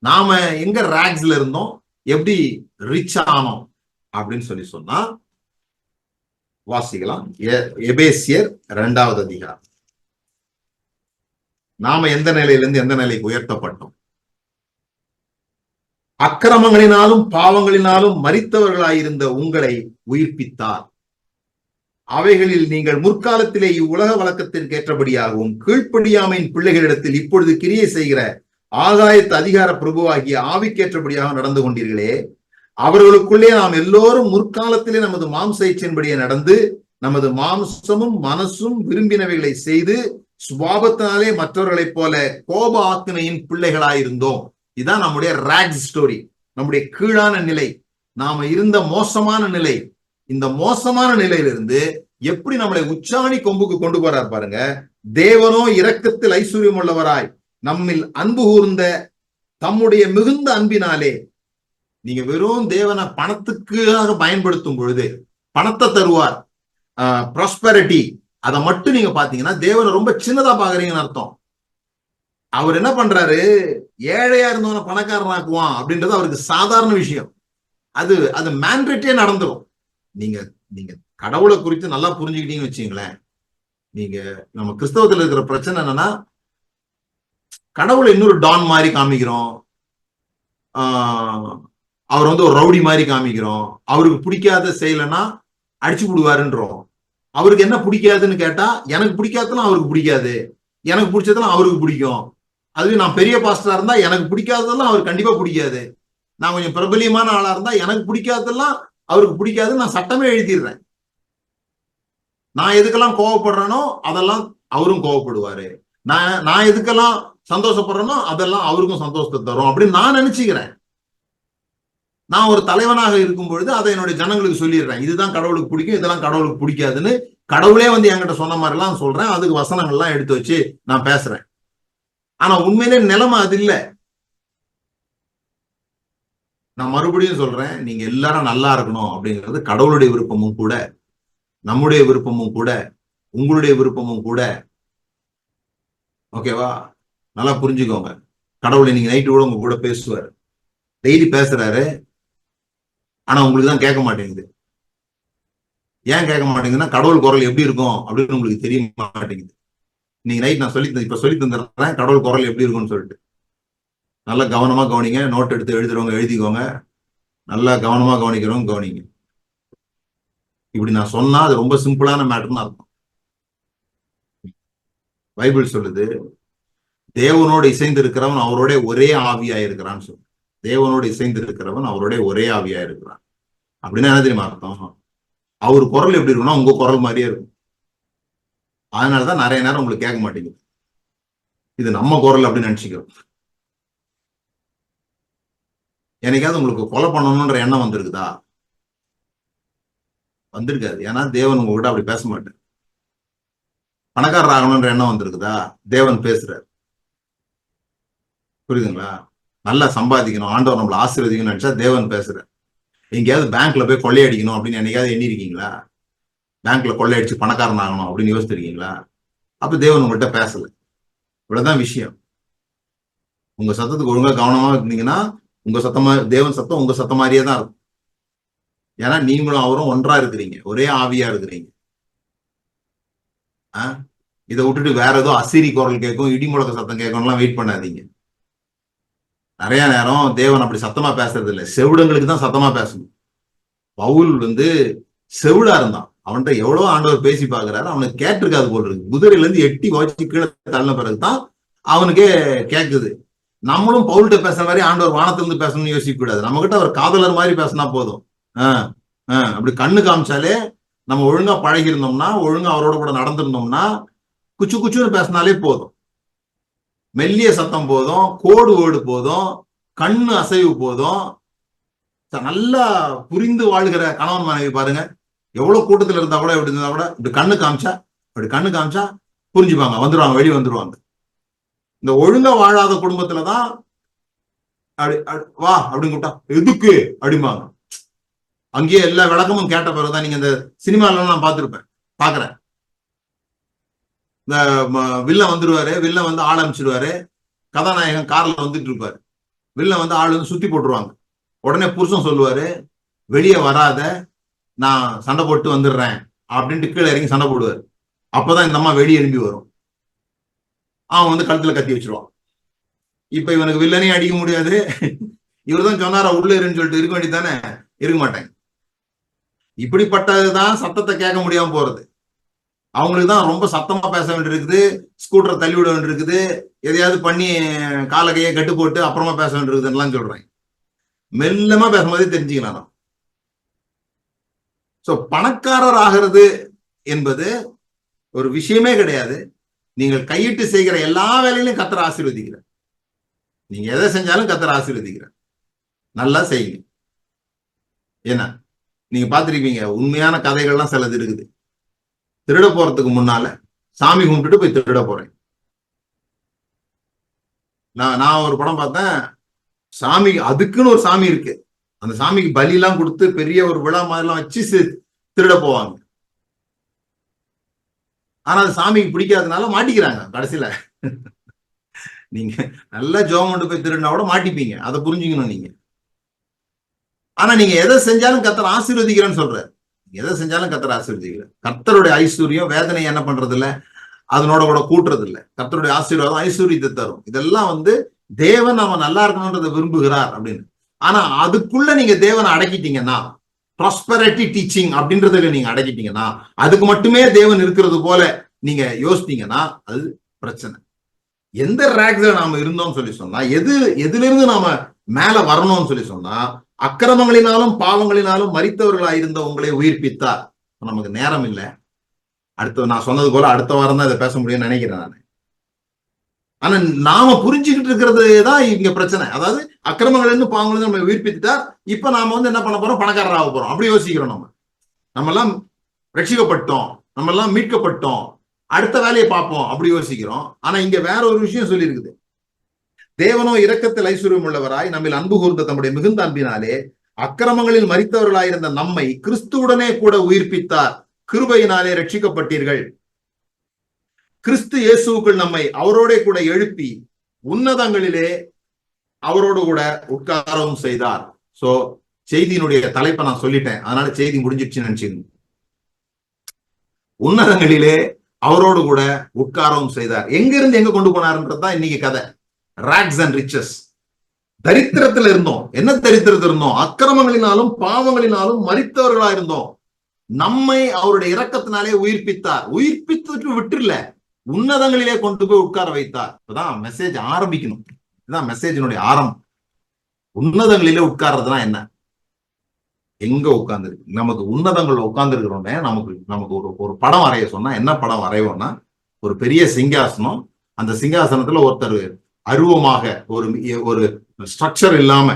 நாம எங்க ராக்ஸ்ல இருந்தோம், எப்படி ரிச் ஆனோம் அப்படின்னு சொன்னா வாசிக்கலாம். எபேசியர் 2வது அதிகாரம். நாம எந்த நிலையிலிருந்து எந்த நிலைக்கு உயர்த்தப்பட்டோம்? அக்கிரமங்களினாலும் பாவங்களினாலும் மரித்தவர்களாயிருந்த உங்களை உயிர்ப்பித்தார். அவைகளில் நீங்கள் முற்காலத்திலே இவ்வுலக வழக்கத்திற்கு ஏற்றபடியாகவும் கீழ்ப்படியாமையின் பிள்ளைகளிடத்தில் இப்பொழுது கிரியை செய்கிற ஆகாயத்து அதிகார பிரபுவாகிய ஆவிக்கேற்றபடியாக நடந்து கொண்டீர்களே. அவர்களுக்குள்ளே நாம் எல்லோரும் முற்காலத்திலே நமது மாம்ச இச்சையின்படியே நடந்து நமது மாம்சமும் மனசும் விரும்பினவைகளை செய்து சுபாவத்தினாலே மற்றவர்களைப் போல கோப ஆக்கினையின் பிள்ளைகளாயிருந்தோம். இதுதான் நம்முடைய ராக்ஸ் ஸ்டோரி, நம்முடைய கீழான நிலை, நாம இருந்த மோசமான நிலை. இந்த மோசமான நிலையிலிருந்து எப்படி நம்மளை உச்சாணி கொம்புக்கு கொண்டு போறார் பாருங்க. தேவனோ இரக்கத்தில் ஐஸ்வர்யம் உள்ளவராய் நம்மில் அன்பு கூர்ந்த தம்முடைய மிகுந்த அன்பினாலே. நீங்க வெறும் தேவனை பணத்துக்காக பயன்படுத்தும் பொழுது பணத்தை தருவார், ப்ராஸ்பரிட்டி, அதை மட்டும் நீங்க பாத்தீங்கன்னா தேவனை ரொம்ப சின்னதா பாக்குறீங்கன்னு அர்த்தம். அவர் என்ன பண்றாரு, ஏழையா இருந்தவனை பணக்காரனாக்குவான் அப்படின்றது அவருக்கு சாதாரண விஷயம். அது மேண்டேட்டே நடந்துரும். நீங்க கடவுளை குறித்து நல்லா புரிஞ்சுக்கிட்டீங்கன்னு வச்சுங்களேன், நீங்க நம்ம கிறிஸ்தவத்துல இருக்கிற பிரச்சனை என்னன்னா, கடவுளை இன்னொரு டான் மாதிரி காமிக்கிறோம். அவர் வந்து ஒரு ரவுடி மாதிரி காமிக்கிறோம். அவருக்கு பிடிக்காத செய்யலைன்னா அடிச்சு விடுவாருன்றோம். அவருக்கு என்ன பிடிக்காதுன்னு கேட்டா, எனக்கு பிடிக்காததெல்லாம் அவருக்கு பிடிக்காது, எனக்கு பிடிச்சதெல்லாம் அவருக்கு பிடிக்கும். அதுவே நான் பெரிய பாஸ்டரா இருந்தா எனக்கு பிடிக்காததெல்லாம் அவருக்கு கண்டிப்பா பிடிக்காது. நான் கொஞ்சம் பிரபலியமான ஆளா இருந்தா எனக்கு பிடிக்காததெல்லாம் அவருக்கு பிடிக்காதுன்னு நான் சட்டமே எழுதிடுறேன். நான் எதுக்கெல்லாம் கோவப்படுறேனோ அதெல்லாம் அவரும் கோவப்படுவாரு. நான் எதுக்கெல்லாம் சந்தோஷப்படுறேனோ அதெல்லாம் அவருக்கும் சந்தோஷத்தை தரும் அப்படின்னு நான் நினைச்சுக்கிறேன். நான் ஒரு தலைவனாக இருக்கும் பொழுது அதை என்னுடைய ஜனங்களுக்கு சொல்லிடுறேன். இதுதான் கடவுளுக்கு பிடிக்கும், இதெல்லாம் கடவுளுக்கு பிடிக்காதுன்னு கடவுளே வந்து என்கிட்ட சொன்ன மாதிரி எல்லாம் சொல்றேன். அதுக்கு வசனங்கள்லாம் எடுத்து வச்சு நான் பேசுறேன். ஆனா உண்மையிலே நிலைமை அது இல்லை. நான் மறுபடியும் சொல்றேன், நீங்க எல்லாரும் நல்லா இருக்கணும் அப்படிங்கிறது கடவுளுடைய விருப்பமும் கூட, நம்முடைய விருப்பமும் கூட, உங்களுடைய விருப்பமும் கூட. ஓகேவா? நல்லா புரிஞ்சுக்கோங்க. கடவுளை நீங்க நைட்டு கூட உங்க கூட பேசுவார், டெய்லி பேசுறாரு. ஆனா உங்களுக்கு தான் கேட்க மாட்டேங்குது. ஏன் கேட்க மாட்டேங்குதுன்னா, கடவுள் குரல் எப்படி இருக்கும் அப்படின்னு உங்களுக்கு தெரிய மாட்டேங்குது. நீங்க நைட் நான் இப்ப சொல்லி தந்துடுறேன் கடவுள் குரல் எப்படி இருக்கும்னு சொல்லிட்டு. நல்லா கவனமா கவனிங்க. நோட் எடுத்து எழுதுறவங்க எழுதிக்கோங்க. நல்லா கவனமா கவனிக்கிறவங்க கவனிங்க. இப்படி நான் சொன்னா அது ரொம்ப சிம்பிளான மேட்டர்னு அர்த்தம். பைபிள் சொல்லுது, தேவனோடு இசைந்து இருக்கிறவன் அவரோட ஒரே ஆவியா இருக்கிறான்னு சொல்லு. தேவனோடு இசைந்து இருக்கிறவன் அவரோட ஒரே ஆவியா இருக்கிறான் அப்படின்னா என்ன தெரியுமா அர்த்தம்? அவர் குரல் எப்படி இருக்குன்னா உங்க குரல் மாதிரியே இருக்கும். அதனாலதான் நிறைய நேரம் உங்களுக்கு கேட்க மாட்டேங்குது. இது நம்ம குரல் அப்படின்னு நினைச்சுக்கிறோம். என்னைக்காவது உங்களுக்கு கொலை பண்ணணும்ன்ற எண்ணம் வந்திருக்குதா? வந்திருக்காது. ஏன்னா தேவன் உங்ககிட்ட அப்படி பேச மாட்டார். பணக்காரர் ஆகணும்ன்ற எண்ணம் வந்திருக்குதா? தேவன் பேசுறாரு. புரியுதுங்களா? நல்லா சம்பாதிக்கணும், ஆண்டவர் நம்மளை ஆசீர்வதிக்கணும்னு நினைச்சா தேவன் பேசுறாரு. எங்கேயாவது பேங்க்ல போய் கொள்ளையடிக்கணும் அப்படின்னு என்னைக்காவது எண்ணிருக்கீங்களா? பேங்க்ல கொள்ளையடிச்சு பணக்காரன் ஆகணும் அப்படின்னு யோசிச்சிருக்கீங்களா? அப்ப தேவன் உங்கள்கிட்ட பேசல. இவ்வளவுதான் விஷயம். உங்க சத்தத்துக்கு ஒழுங்கா கவனமா இருந்தீங்கன்னா உங்க சத்தமா, தேவன் சத்தம் உங்க சத்தம் மாதிரியே தான் இருக்கும். ஏன்னா நீங்களும் அவரும் ஒன்றா இருக்கிறீங்க, ஒரே ஆவியா இருக்கிறீங்க. இதை விட்டுட்டு வேற ஏதோ அசிரி குரல் கேட்கும், இடி முழக்க சத்தம் கேட்கணும்லாம் வெயிட் பண்ணாதீங்க. நிறைய நேரம் தேவன் அப்படி சத்தமா பேசுறது இல்லை, செவிடங்களுக்கு தான் சத்தமா பேசணும். பவுல் வந்து செவிடா இருந்தான். அவன்கிட்ட எவ்வளவு ஆண்டவர் பேசி பாக்குறாரு, அவனுக்கு கேட்டிருக்காது போல் இருக்கு. குதிரையில இருந்து எட்டி வச்சு கீழே தள்ளின பிறகுதான் அவனுக்கே கேட்குது. நம்மளும் பவுல்கிட்ட பேசுற மாதிரி ஆண்டவர் வானத்துல இருந்து பேசணும்னு யோசிக்க கூடாது. நம்ம கிட்ட அவர் காதலர் மாதிரி பேசினா போதும். அப்படி கண்ணு காமிச்சாலே நம்ம ஒழுங்கா பழகி இருந்தோம்னா, ஒழுங்கா அவரோட கூட நடந்திருந்தோம்னா, குச்சு குச்சுன்னு பேசினாலே போதும். மெல்லிய சத்தம் போதும், கோடு வேர்டு போதும், கண்ணு அசைவு போதும். நல்லா புரிந்து வாழ்கிற கணவன் மனைவி பாருங்க, எவ்வளவு கூட்டத்துல இருந்தா கூட எப்படி இருந்தா கூட இப்படி கண்ணு காமிச்சா புரிஞ்சுப்பாங்க, வந்துருவாங்க, வெளியே வந்துருவாங்க. இந்த ஒழுங்கா வாழாத குடும்பத்துலதான் அப்படி வா அப்படின்னு கூப்பிட்டா எதுக்கு அப்படிம்பாங்க. அங்கேயே எல்லா விளக்கமும் கேட்ட பிறகுதான், நீங்க இந்த சினிமால நான் பாக்குறேன். இந்த வில்லன் வந்துருவாரு, வில்லன் வந்து ஆள் அனுப்பிச்சிடுவாரு, கதாநாயகன் கார்ல வந்துட்டு இருப்பாரு, வில்லன் வந்து ஆள் வந்து சுத்தி போட்டுருவாங்க. உடனே புருஷன் சொல்லுவாரு, வெளியே வராத, நான் சண்டை போட்டு வந்துடுறேன் அப்படின்ட்டு கீழே இறங்கி சண்டை போடுவார். அப்பதான் இந்த அம்மா வெளியே எழும்பி வரும். அவன் வந்து கழுத்துல கத்தி வச்சிருவான். இப்ப இவனுக்கு வில்லனையும் அடிக்க முடியாது, இவர்தான் சொன்னாரா உள்ள இருன்னு சொல்லிட்டு இருக்க வேண்டியதானே, இருக்க மாட்டேன். இப்படிப்பட்டதுதான் சத்தத்தை கேட்க முடியாம போறது. அவங்களுக்கு தான் ரொம்ப சத்தமா பேச வேண்டியிருக்குது, ஸ்கூட்டரை தள்ளி விட வேண்டியிருக்குது, எதையாவது பண்ணி கால கையை கட்டு போட்டு அப்புறமா பேச வேண்டியிருக்குதுன்னு சொல்றேன். மெல்லமா பேசும்போதே தெரிஞ்சுக்கலாம். சோ பணக்காரர் ஆகிறது என்பது ஒரு விஷயமே கிடையாது. நீங்கள் கையிட்டு செய்கிற எல்லா வேலையிலும் கர்த்தர் ஆசீர்வதிக்கிறார். நீங்க எதை செஞ்சாலும் கர்த்தர் ஆசீர்வதிக்கிறார். நல்லா செய்யுங்க. என்ன நீங்க பாத்திருப்பீங்க, உண்மையான கதைகள்லாம் சிலது இருக்குது. திருட போறதுக்கு முன்னால சாமி கும்பிட்டுட்டு போய் திருட போறேன். நான் ஒரு படம் பார்த்தேன். சாமி, அதுக்குன்னு ஒரு சாமி இருக்கு. அந்த சாமிக்கு பலி எல்லாம் கொடுத்து பெரிய ஒரு விழா மாதிரிலாம் வச்சு திருட போவாங்க. ஆனா அது சாமிக்கு பிடிக்காதனால மாட்டிக்கிறாங்க கடைசியில. நீங்க நல்லா ஜோம் கொண்டு போய் திருடினா கூட மாட்டிப்பீங்க, அதை புரிஞ்சுக்கணும் நீங்க. ஆனா நீங்க எதை செஞ்சாலும் கர்த்தர் ஆசீர்வதிக்கிறேன்னு சொல்ற. எதை செஞ்சாலும் கர்த்தர் ஆசீர்வதிக்கிறார். கர்த்தருடைய ஐஸ்வர்யம் வேதனை என்ன பண்றது இல்ல, அதனோட கூட கூட்டுறது இல்ல. கர்த்தருடைய ஆசீர்வாதம் ஐஸ்வர்யத்தை தரும். இதெல்லாம் தேவன் அவன் நல்லா இருக்கணும்ன்றதை விரும்புகிறார் அப்படின்னு. ஆனா அதுக்குள்ள நீங்க தேவனை அடக்கிட்டீங்கன்னா, ப்ராஸ்பரிட்டி டீச்சிங் அப்படின்றதுல நீங்க அடக்கிட்டீங்கன்னா, அதுக்கு மட்டுமே தேவன் இருக்கிறது போல நீங்க யோசித்தீங்கன்னா அது பிரச்சனை. எந்த ரேக்ல நாம இருந்தோம்னு சொல்லி சொன்னா, எதுல இருந்து நாம மேல வரணும்னு சொல்லி சொன்னா, அக்கிரமங்களினாலும் பாவங்களினாலும் மரித்தவர்களா இருந்த உங்களை உயிர்ப்பித்தார். நமக்கு நேரம் இல்லை. நான் சொன்னது போல அடுத்த வாரம் தான் இதை பேச முடியும்னு நினைக்கிறேன் நான். ஆனா நாம புரிஞ்சுக்கிட்டு இருக்கிறதுதான் இங்க பிரச்சனை. அதாவது அக்கிரமங்கள் இருந்து பாவங்கள் நம்ம உயிர்ப்பித்தார். இப்ப நாம என்ன பண்ண போறோம், பணக்காரர் ஆக போறோம் அப்படி யோசிக்கிறோம். நம்ம எல்லாம் ரட்சிக்கப்பட்டோம், நம்ம எல்லாம் மீட்கப்பட்டோம், அடுத்த வேலையை பார்ப்போம் அப்படி யோசிக்கிறோம். ஆனா இங்க வேற ஒரு விஷயம் சொல்லி இருக்குது. தேவனோ இரக்கத்தில் ஐஸ்வர்யம் உள்ளவராய் நம்மில் அன்பு கூர்ந்த தம்முடைய மிகுந்த அன்பினாலே அக்கிரமங்களில் மரித்தவர்களாயிருந்த நம்மை கிறிஸ்துவுடனே கூட உயிர்ப்பித்தார். கிருபையினாலே ரட்சிக்கப்பட்டீர்கள். கிறிஸ்து இயேசுவுக்குள் நம்மை அவரோட கூட எழுப்பி உன்னதங்களிலே அவரோடு கூட உட்காரவும் செய்தார். சோ செய்தியினுடைய தலைப்பை நான் சொல்லிட்டேன், அதனால செய்தி முடிஞ்சிடுச்சுன்னு நினைச்சுக்கணும். உன்னதங்களிலே அவரோடு கூட உட்காரவும் செய்தார். எங்க இருந்து எங்க கொண்டு போனார்ன்றதுதான் இன்னைக்கு கதை. Rocks and riches. தரித்திரத்துல இருந்தோம். என்ன தரித்திரத்தில் இருந்தோம்? அக்கிரமங்களினாலும் பாவங்களினாலும் மரித்தவர்களா இருந்தோம். நம்மை அவருடைய இரக்கத்தினாலே உயிர்ப்பித்தார். உயிர்ப்பித்து விட்டுல உன்னதங்களிலே கொண்டு போய் உட்கார வைத்தார். இப்பதான் மெசேஜ் ஆரம்பிக்கணும். இதுதான் மெசேஜினுடைய ஆரம்பம். உன்னதங்களிலே உட்கார்றதுனா என்ன? எங்க உட்கார்ந்துருக்கு? நமக்கு உன்னதங்கள்ல உட்கார்ந்து இருக்கிறோன்னே நமக்கு ஒரு படம் வரைய சொன்னா என்ன படம் வரைவோம்னா, ஒரு பெரிய சிங்காசனம், அந்த சிங்காசனத்துல ஒருத்தர் அருவமாக ஒரு ஸ்ட்ரக்சர் இல்லாம,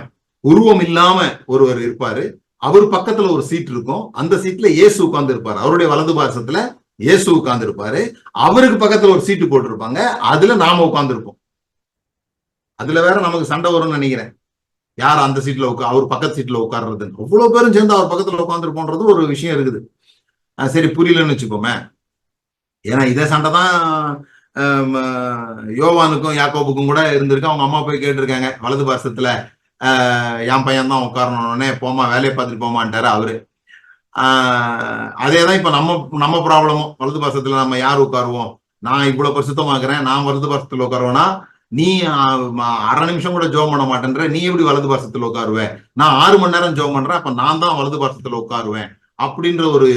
உருவம் இல்லாம ஒருவர் இருப்பாரு. அவர் பக்கத்துல ஒரு சீட் இருக்கும். அந்த சீட்ல இயேசு உட்கார்ந்து இருப்பாரு. அவருடைய வலது பாசத்துல இயேசு உட்கார்ந்து இருப்பாரு. அவருக்கு பக்கத்துல ஒரு சீட்டு போட்டிருப்பாங்க, அதுல நாம உட்கார்ந்து இருப்போம். அதுல வேற நமக்கு சண்டை வரும்னு நினைக்கிறேன். யார் அந்த சீட்ல அவர் பக்கத்து சீட்ல உட்கார்றது, அவ்வளவு பேரும் சேர்ந்து அவர் பக்கத்துல உட்காந்துருப்போன்றது ஒரு விஷயம் இருக்குது. சரி, புரியலன்னு வச்சுக்கோமே. ஏன்னா இதே சண்டை தான் யோவானுக்கும் யாக்கோபுக்கும் கூட இருந்திருக்கு. அவங்க அம்மா போய் கேட்டிருக்காங்க, வலது பாசத்துல என் பையன் தான் உட்காரணுன்னே, போமா வேலையை பார்த்துட்டு போமான்ட்டாரு அவரு. அதேதான் இப்ப நம்ம ப்ராப்ளமும். வலது பாசத்துல நம்ம யார் உட்காருவோம்? நான் இவ்வளவு பரிசுத்தமாக்குறேன், நான் வலது பாசத்துல உட்காருவேனா? நீ 1/2 நிமிஷம் கூட ஜோம் பண்ண மாட்டேன்ற, நீ எப்படி வலது பாசத்துல உட்காருவேன்? நான் 6 மணி நேரம் ஜோம் பண்றேன், அப்ப நான் தான் வலது பாசத்துல உட்காருவேன் அப்படின்ற ஒரு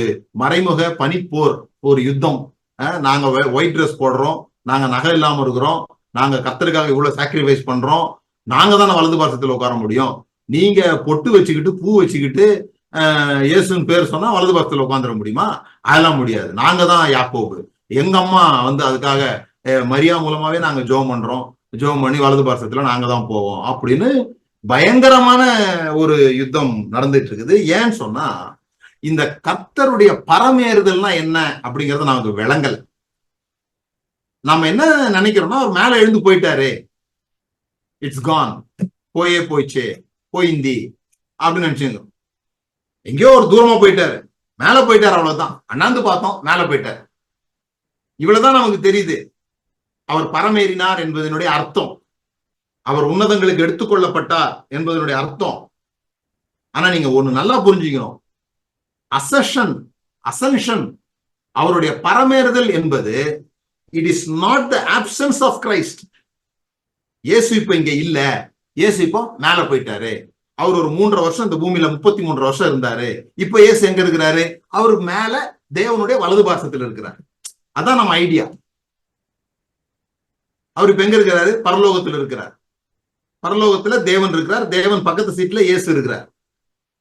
மறைமுக பனிப்போர், ஒரு யுத்தம். நாங்க ஒயிட் ட்ரெஸ் போடுறோம், நாங்க நகை இல்லாம இருக்கிறோம், நாங்க கர்த்தருக்காக இவ்வளவு சாக்ரிஃபைஸ் பண்றோம், நாங்க தானே வலது பாசத்துல உட்கார முடியும். நீங்க பொட்டு வச்சுக்கிட்டு பூ வச்சுக்கிட்டு இயேசுன்னு பேர் சொன்னா வலது பாசத்துல உட்காந்துட முடியுமா? அதெல்லாம் முடியாது. நாங்க தான் யாக்கோபு. எங்க அம்மா அதுக்காக மரியா மூலமாவே நாங்க ஜோம் பண்றோம், ஜோம் பண்ணி வலது பாசத்துல நாங்க தான் போவோம் அப்படின்னு பயங்கரமான ஒரு யுத்தம் நடந்துட்டு இருக்குது. ஏன்னு சொன்னா, இந்த கர்த்தருடைய பரமேறுதல்னா என்ன அப்படிங்கறது நமக்கு விளங்கல். நம்ம என்ன நினைக்கிறோம்னா, அவர் மேல எழுந்து போயிட்டாரு, இட்ஸ் கான், போயிடுச்சே, போயிந்தி அப்படின்னு நினைச்சுங்க. எங்கேயோ ஒரு தூரமா போயிட்டாரு, மேல போயிட்டாரு, அவ்வளவுதான். அண்ணாந்து பார்த்தோம், மேல போயிட்டாரு, இவ்வளவுதான் நமக்கு தெரியுது. அவர் பரமேறினார் என்பதனுடைய அர்த்தம், அவர் உன்னதங்களுக்கு எடுத்துக்கொள்ளப்பட்டார் என்பதனுடைய அர்த்தம். ஆனா நீங்க ஒண்ணு நல்லா புரிஞ்சுக்கணும், அசென்ஷன், அவருடைய பரமேறுதல் என்பது it is not the absence of Christ. இயேசு இப்ப இங்க இல்ல, இயேசு இப்போ மேல போயிட்டாரு. அவர் ஒரு 3.5 வருஷம் இந்த பூமியில 33 வருஷம் இருந்தாரு. இப்ப இயேசு எங்க இருக்கிறாரு? அவரு மேல தேவனுடைய வலது பாசத்துல இருக்கிறார். அதான் நம்ம ஐடியா. அவர் இப்ப எங்க இருக்கிறாரு? பரலோகத்துல இருக்கிறார். பரலோகத்துல தேவன் இருக்கிறார். தேவன் பக்கத்து சீட்ல இயேசு இருக்கிறார்.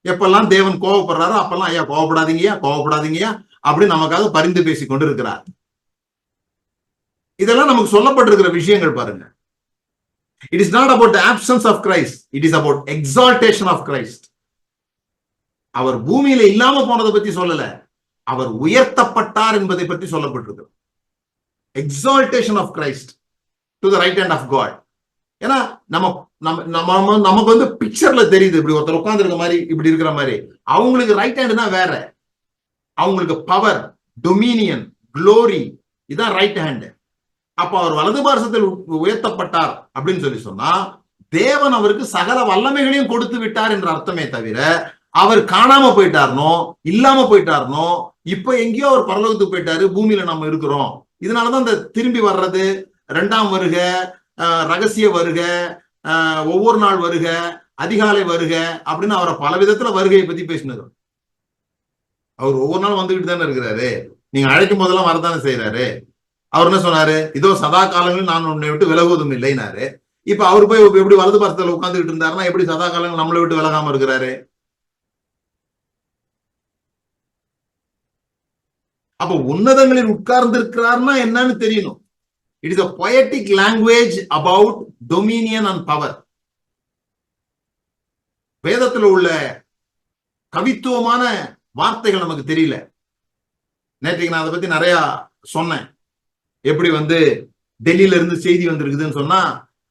எப்பெல்லாம் தேவன் கோவப்படுறாரோ அப்பெல்லாம் ஐயா கோவப்படாதீங்கயா அப்படி நமக்காக பரிந்து பேசி கொண்டு இருக்கிறார். இதெல்லாம் நமக்கு சொல்லப்பட்டிருக்கிற விஷயங்கள் பாருங்க. It is not about the absence of Christ. It is about exaltation of Christ. அவர் பூமியில இல்லாம போனதை பத்தி சொல்லல, அவர் உயர்த்தப்பட்டார் என்பதை பற்றி சொல்லப்பட்டிருக்கு. Exaltation of Christ to the right hand of God. ஏன்னா நமக்கு பிக்சர்ல தெரியுது, இப்படி ஒருத்தர் உட்கார்ந்து இருக்க மாதிரி, இப்படி இருக்கிற மாதிரி. அவங்களுக்கு ரைட் ஹேண்ட் தான் வேற. அவங்களுக்கு பவர், டொமினியன், குளோரி, இதான் ரைட் ஹேண்ட். அப்ப அவர் வலது பாரசத்தில் உயர்த்தப்பட்டார் அப்படின்னு சொல்லி சொன்னா, தேவன் அவருக்கு சகல வல்லமைகளையும் கொடுத்து விட்டார் என்ற அர்த்தமே தவிர, அவர் காணாம போயிட்டாருனோ இல்லாம போயிட்டாருனோ இப்ப எங்கேயோ அவர் பரலோகத்துக்கு போயிட்டாரு, பூமியில நம்ம இருக்கிறோம். இதனாலதான் இந்த திரும்பி வர்றது, 2ஆம் வருக, ரகசிய வருக, ஒவ்வொரு நாள் வருக, அதிகாலை வருக அப்படின்னு அவரை பல விதத்துல வருகையை பத்தி பேசினது. அவர் ஒவ்வொரு நாளும் வந்துகிட்டு தானே இருக்கிறாரு, நீங்க அழைக்கும் போதெல்லாம் வரதானே செய்யறாரு. அவர் என்ன சொன்னாரு, இதோ சதா காலங்களில் நான் உன்னை விட்டு விலகுவதும் இல்லைனாரு. இப்ப அவர் போய் எப்படி வலது பக்கத்துல உட்கார்ந்துகிட்டு இருந்தாருன்னா எப்படி சதா காலங்கள் நம்மளை விட்டு விலகாம இருக்கிறாரு? அப்ப உன்னதங்களில் உட்கார்ந்து இருக்கிறார்னா என்னன்னு தெரியணும். It is a poetic language about dominion and power. வேதத்துல உள்ள கவித்துவமான வார்த்தைகள் நமக்கு தெரியல. நேற்றைக்கு நான் அதை பத்தி நிறைய சொன்னேன். எப்படி டெல்லியில இருந்து செய்தி வந்திருக்குதுன்னு சொன்னா,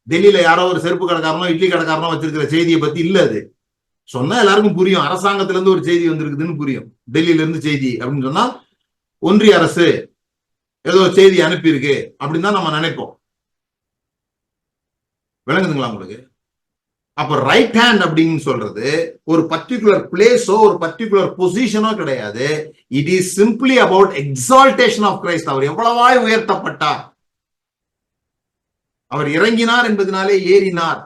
டெல்லியில யாரோ ஒரு செருப்பு கடைக்காரனோ இட்லி கடைக்காரனோ வச்சிருக்கிற செய்தியை பத்தி இல்ல. அது சொன்னா எல்லாருக்கும் புரியும். அரசாங்கத்துல இருந்து ஒரு செய்தி வந்திருக்குதுன்னு புரியும். டெல்லியில இருந்து செய்தி அப்படின்னு சொன்னா ஒன்றிய அரசு ஏதோ செய்தி அனுப்பியிருக்கு அப்படின்னு தான் நம்ம நினைப்போம். விளங்குதுங்களா உங்களுக்கு? அப்ப ரைட் ஹேண்ட் அப்படின்னு சொல்றது ஒரு பர்டிகுலர் பிளேஸோ ஒரு பர்டிகுலர் பொசிஷனோ கிடையாது. It is simply about exaltation of Christ. அவர் எவ்வளவாய் உயர்த்தப்பட்டார், அவர் இறங்கினார் என்பதனாலே ஏறினார்.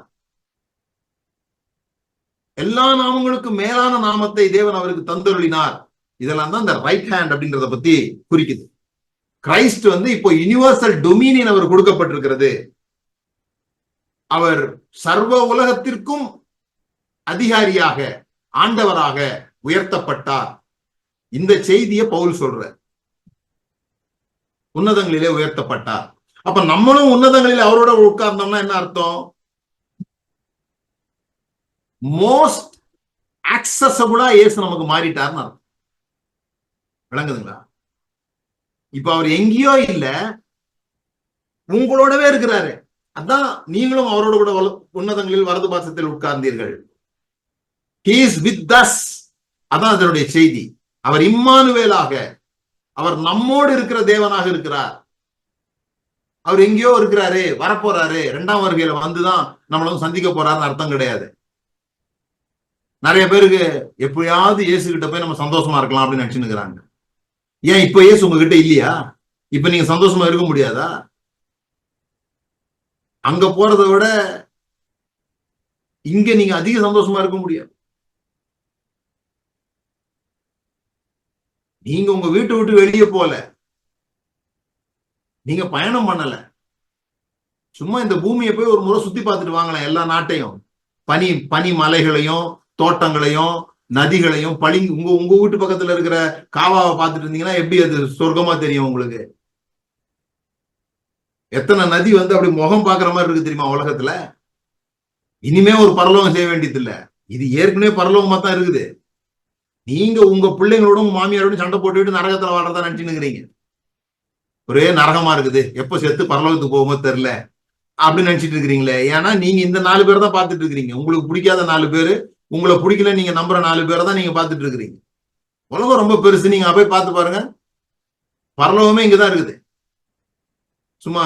எல்லா நாமங்களுக்கும் மேலான நாமத்தை தேவன் அவருக்கு தந்தருளினார். இதெல்லாம் தான் இந்த ரைட் ஹேண்ட் அப்படின்றத பத்தி குறிக்குது. கிரைஸ்ட் இப்போ யூனிவர்சல் டொமினியன் அவர் கொடுக்கப்பட்டிருக்கிறது. அவர் சர்வ உலகத்திற்கும் அதிகாரியாக ஆண்டவராக உயர்த்தப்பட்டார். இந்த செய்தியை பவுல் சொல்ற, உன்னதங்களிலே உயர்த்தப்பட்டார். அப்ப நம்மளும் உன்னதங்களிலே அவரோட உட்கார்ந்தோம்னா என்ன அர்த்தம்? மோஸ்ட் ஆக்சசபிளா இயேசு நமக்கு மாறிட்டார்னு அர்த்தம். விளங்குதுங்களா? இப்ப அவர் எங்கேயோ இல்ல, உங்களோடவே இருக்கிறாரு. அதான் நீங்களும் அவரோட கூட உன்னதங்களில் வலது பாசத்தில் உட்கார்ந்தீர்கள். He is with us. அதான் அதனுடைய செய்தி. அவர் இம்மானுவேலாக, அவர் நம்மோடு இருக்கிற தேவனாக இருக்கிறார். அவர் எங்கேயோ இருக்கிறாரு, வரப்போறாரு, 2ஆம் வருகையில வந்துதான் நம்மளும் சந்திக்க போறாருன்னு அர்த்தம் கிடையாது. நிறைய பேருக்கு எப்படியாவது இயேசு கிட்ட போய் நம்ம சந்தோஷமா இருக்கலாம் அப்படின்னு நினைச்சுன்னு இருக்கிறாங்க. ஏன் இப்ப இயேசு உங்ககிட்ட இல்லையா? இப்ப நீங்க சந்தோஷமா இருக்க முடியாதா? அங்க போறதை விட இங்க நீங்க அதிக சந்தோஷமா இருக்க முடியாது. நீங்க உங்க வீட்டை விட்டு வெளியே போல, நீங்க பயணம் பண்ணல, சும்மா இந்த பூமியை போய் ஒரு முறை சுத்தி பார்த்துட்டு வாங்கலாம். எல்லா நாட்டையும், பனி மலைகளையும் தோட்டங்களையும் நதிகளையும் உங்க உங்க வீட்டு பக்கத்துல இருக்கிற காவாவை பார்த்துட்டு இருந்தீங்கன்னா எப்படி அது சொர்க்கமா தெரியும் உங்களுக்கு? எத்தனை நதி அப்படி முகம் பாக்குற மாதிரி இருக்கு தெரியுமா உலகத்துல? இனிமே ஒரு பரலோகம் செய்ய வேண்டியது இல்ல, இது ஏற்கனவே பரலோகமா தான் இருக்குது. நீங்க உங்க பிள்ளைங்களோட உங்க மாமியாரோட சண்டை போட்டுக்கிட்டு நரகத்துல வாழ்றதா நினைச்சுன்னு, ஒரே நரகமா இருக்குது, எப்ப செத்து பரலோகத்துக்கு போகும்போது தெரியல அப்படின்னு நினைச்சிட்டு இருக்கிறீங்களே. ஏன்னா நீங்க இந்த 4 பேர் தான் பார்த்துட்டு இருக்கிறீங்க. உங்களுக்கு பிடிக்காத 4 பேரு, உங்களை பிடிக்கல நீங்க நம்புற 4 பேரை தான் நீங்க பார்த்துட்டு இருக்கிறீங்க. உலகம் ரொம்ப பெருசு, நீங்க போய் பார்த்து பாருங்க. பரலோகமே இங்கதான் இருக்குது. சும்மா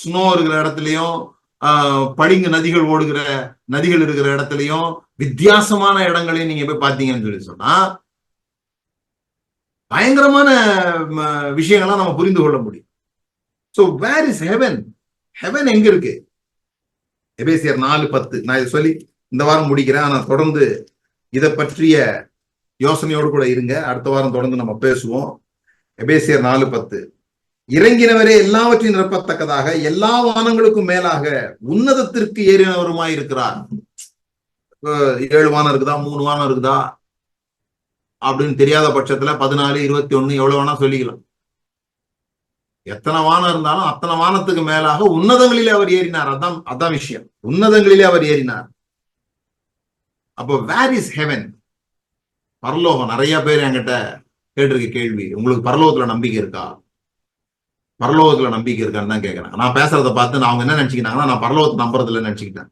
ஸ்னோ இருக்கிற இடத்துலயும் பளிங்கு நதிகள் ஓடுகிற நதிகள் இருக்கிற இடத்துலயும் வித்தியாசமான இடங்களையும் நீங்க போய் பார்த்தீங்கன்னு சொன்னா பயங்கரமான விஷயங்கள்லாம் நம்ம புரிந்து கொள்ள முடியும். So where is heaven? Heaven எங்க இருக்கு? எபேசியர் 4:10. நான் இதை சொல்லி இந்த வாரம் முடிக்கிறேன். ஆனா தொடர்ந்து இதை பற்றிய யோசனையோடு கூட இருங்க. அடுத்த வாரம் தொடர்ந்து நம்ம பேசுவோம். எபேசியர் 4:10. இறங்கினவரே எல்லாவற்றையும் நிரப்பத்தக்கதாக எல்லா வானங்களுக்கும் மேலாக உன்னதத்திற்கு ஏறினவருமாய் இருக்கிறார். 7 வானம் இருக்குதா 3 வானம் இருக்குதா அப்படின்னு தெரியாத பட்சத்துல 14, 21 எவ்வளவு வேணா சொல்லிக்கலாம். எத்தனை வானம் இருந்தாலும் அத்தனை வானத்துக்கு மேலாக உன்னதங்களிலே அவர் ஏறினார். அதான் விஷயம். உன்னதங்களிலே அவர் ஏறினார். அப்போ வேர் இஸ் ஹெவன்? பரலோகம். நிறைய பேர் என்கிட்ட கேட்டிருக்க கேள்வி, உங்களுக்கு பரலோகத்துல நம்பிக்கை இருக்கா? பரலோகத்துல நம்பிக்கை இருக்கான்னு தான் கேட்கிறேன். நான் பேசுறத பார்த்து அவங்க என்ன நினைச்சுக்கிட்டாங்கன்னா, நான் பரலோகத்தை நம்புறதுல நினைச்சுக்கிட்டேன்.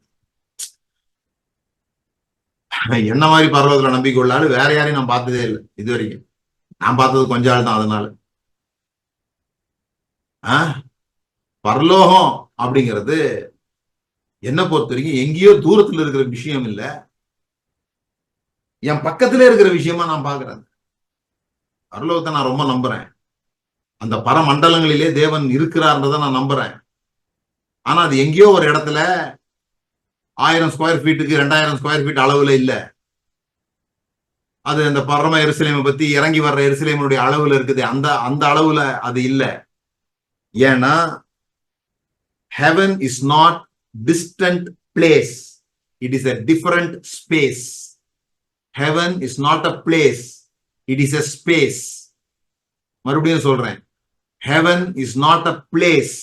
என்ன மாதிரி பரலோகத்துல நம்பிக்கை உள்ளாரு வேற யாரையும் நான் பார்த்ததே இல்லை இது வரைக்கும். நான் பார்த்தது கொஞ்ச ஆள் தான். அதனால பரலோகம் அப்படிங்கிறது என்ன பொறுத்த வரைக்கும் எங்கேயோ தூரத்துல இருக்கிற விஷயம் இல்லை. என் பக்கத்திலே இருக்கிற விஷயமா நான் பார்க்கிறேன். பரலோகத்தை நான் ரொம்ப நம்புறேன். அந்த பரமண்டலங்களிலே தேவன் இருக்கிறார்ன்றதை நான் நம்புறேன். ஆனா அது எங்கேயோ ஒரு இடத்துல 1000 ஸ்கொயர் ஃபீட்டுக்கு 2000 ஸ்கொயர் ஃபீட் அளவுல இல்ல. அது அந்த பரம எருசலேமை பத்தி இறங்கி வர்ற எருசலேமுடைய அளவுல இருக்குது. அந்த அந்த அளவுல அது இல்ல. ஏன்னா heaven is not distant place. It is a different space. Heaven is not a place. It is a space. மறுபடியும் சொல்றேன், heaven is not a place.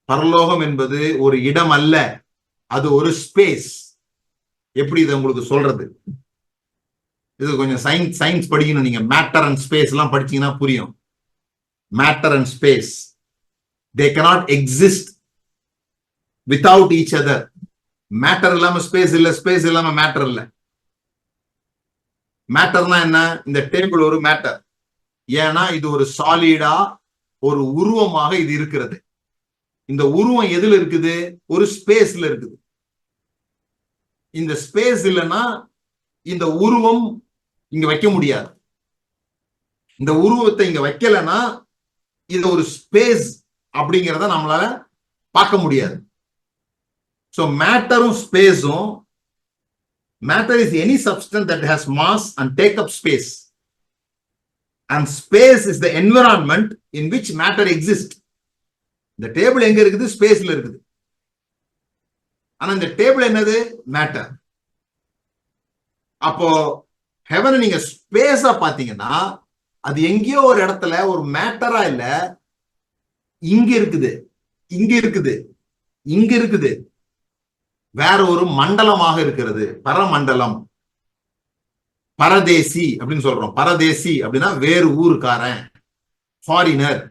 பரலோகம் என்பது ஒரு இடம் அல்ல, அது ஒரு ஸ்பேஸ். எப்படி இதை உங்களுக்கு சொல்றது? இது கொஞ்சம் சயின்ஸ் படிக்கணும். நீங்க மேட்டர் அண்ட் ஸ்பேஸ் எல்லாம் படிச்சீங்கன்னா புரியும். Matter and space, they cannot exist without each other. Matter இல்லாம ஸ்பேஸ் இல்ல, ஸ்பேஸ் இல்லாம மேட்டர் இல்ல. மேட்டர்னா என்ன? இந்த டேபிள் ஒரு மேட்டர். ஏன்னா இது ஒரு சாலிடா, ஒரு உருவமாக இது இருக்கிறது. இந்த உருவம் எதுல இருக்குது? ஒரு ஸ்பேஸ்ல இருக்குது. இந்த ஸ்பேஸ் இல்லைன்னா இந்த உருவம் இங்க வைக்க முடியாது. இந்த உருவத்தை இங்க வைக்கலன்னா இது ஒரு ஸ்பேஸ் அப்படிங்கிறத நம்மளால பார்க்க முடியாது. சோ மேட்டரும் ஸ்பேஸும், matter is any substance that has mass and take up space, and space is the environment in which matter exists. இந்த டேபிள் எங்க இருக்குது? ஸ்பேஸ்ல இருக்குது. ஆனா இந்த டேபிள் என்னது? மேட்டர். அப்போ ஹெவனை நீங்க ஸ்பேஸா பாத்தீங்கன்னா அது எங்கேயோ ஒரு இடத்துல ஒரு மேட்டரா இல்ல, இங்க இருக்குது, இங்க இருக்குது, இங்க இருக்குது, வேற ஒரு மண்டலமாக இருக்கிறது. பரமண்டலம், பரதேசி அப்படின்னு சொல்றோம். பரதேசி அப்படின்னா வேறு ஊருக்காரன், ஃபாரினர்.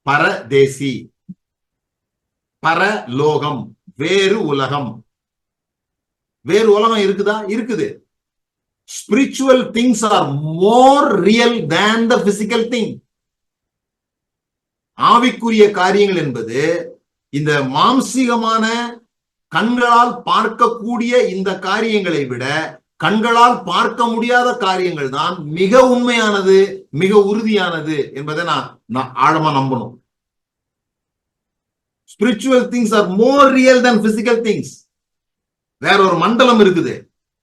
பரதேசி, பரலோகம், வேறு உலகம். வேறு உலகம் இருக்குதா? இருக்குது. Spiritual things are more real than the physical thing. ஆவிக்குரிய காரியங்கள் என்பது இந்த மாம்சீகமான கண்களால் பார்க்கக்கூடிய இந்த காரியங்களை விட கண்களால் பார்க்க முடியாத காரியங்கள் தான் மிக உண்மையானது, மிக உறுதியானது என்பதை நான் ஆழமா நம்பணும். Spiritual things are more real than physical things. வேற ஒரு மண்டலம் இருக்குது.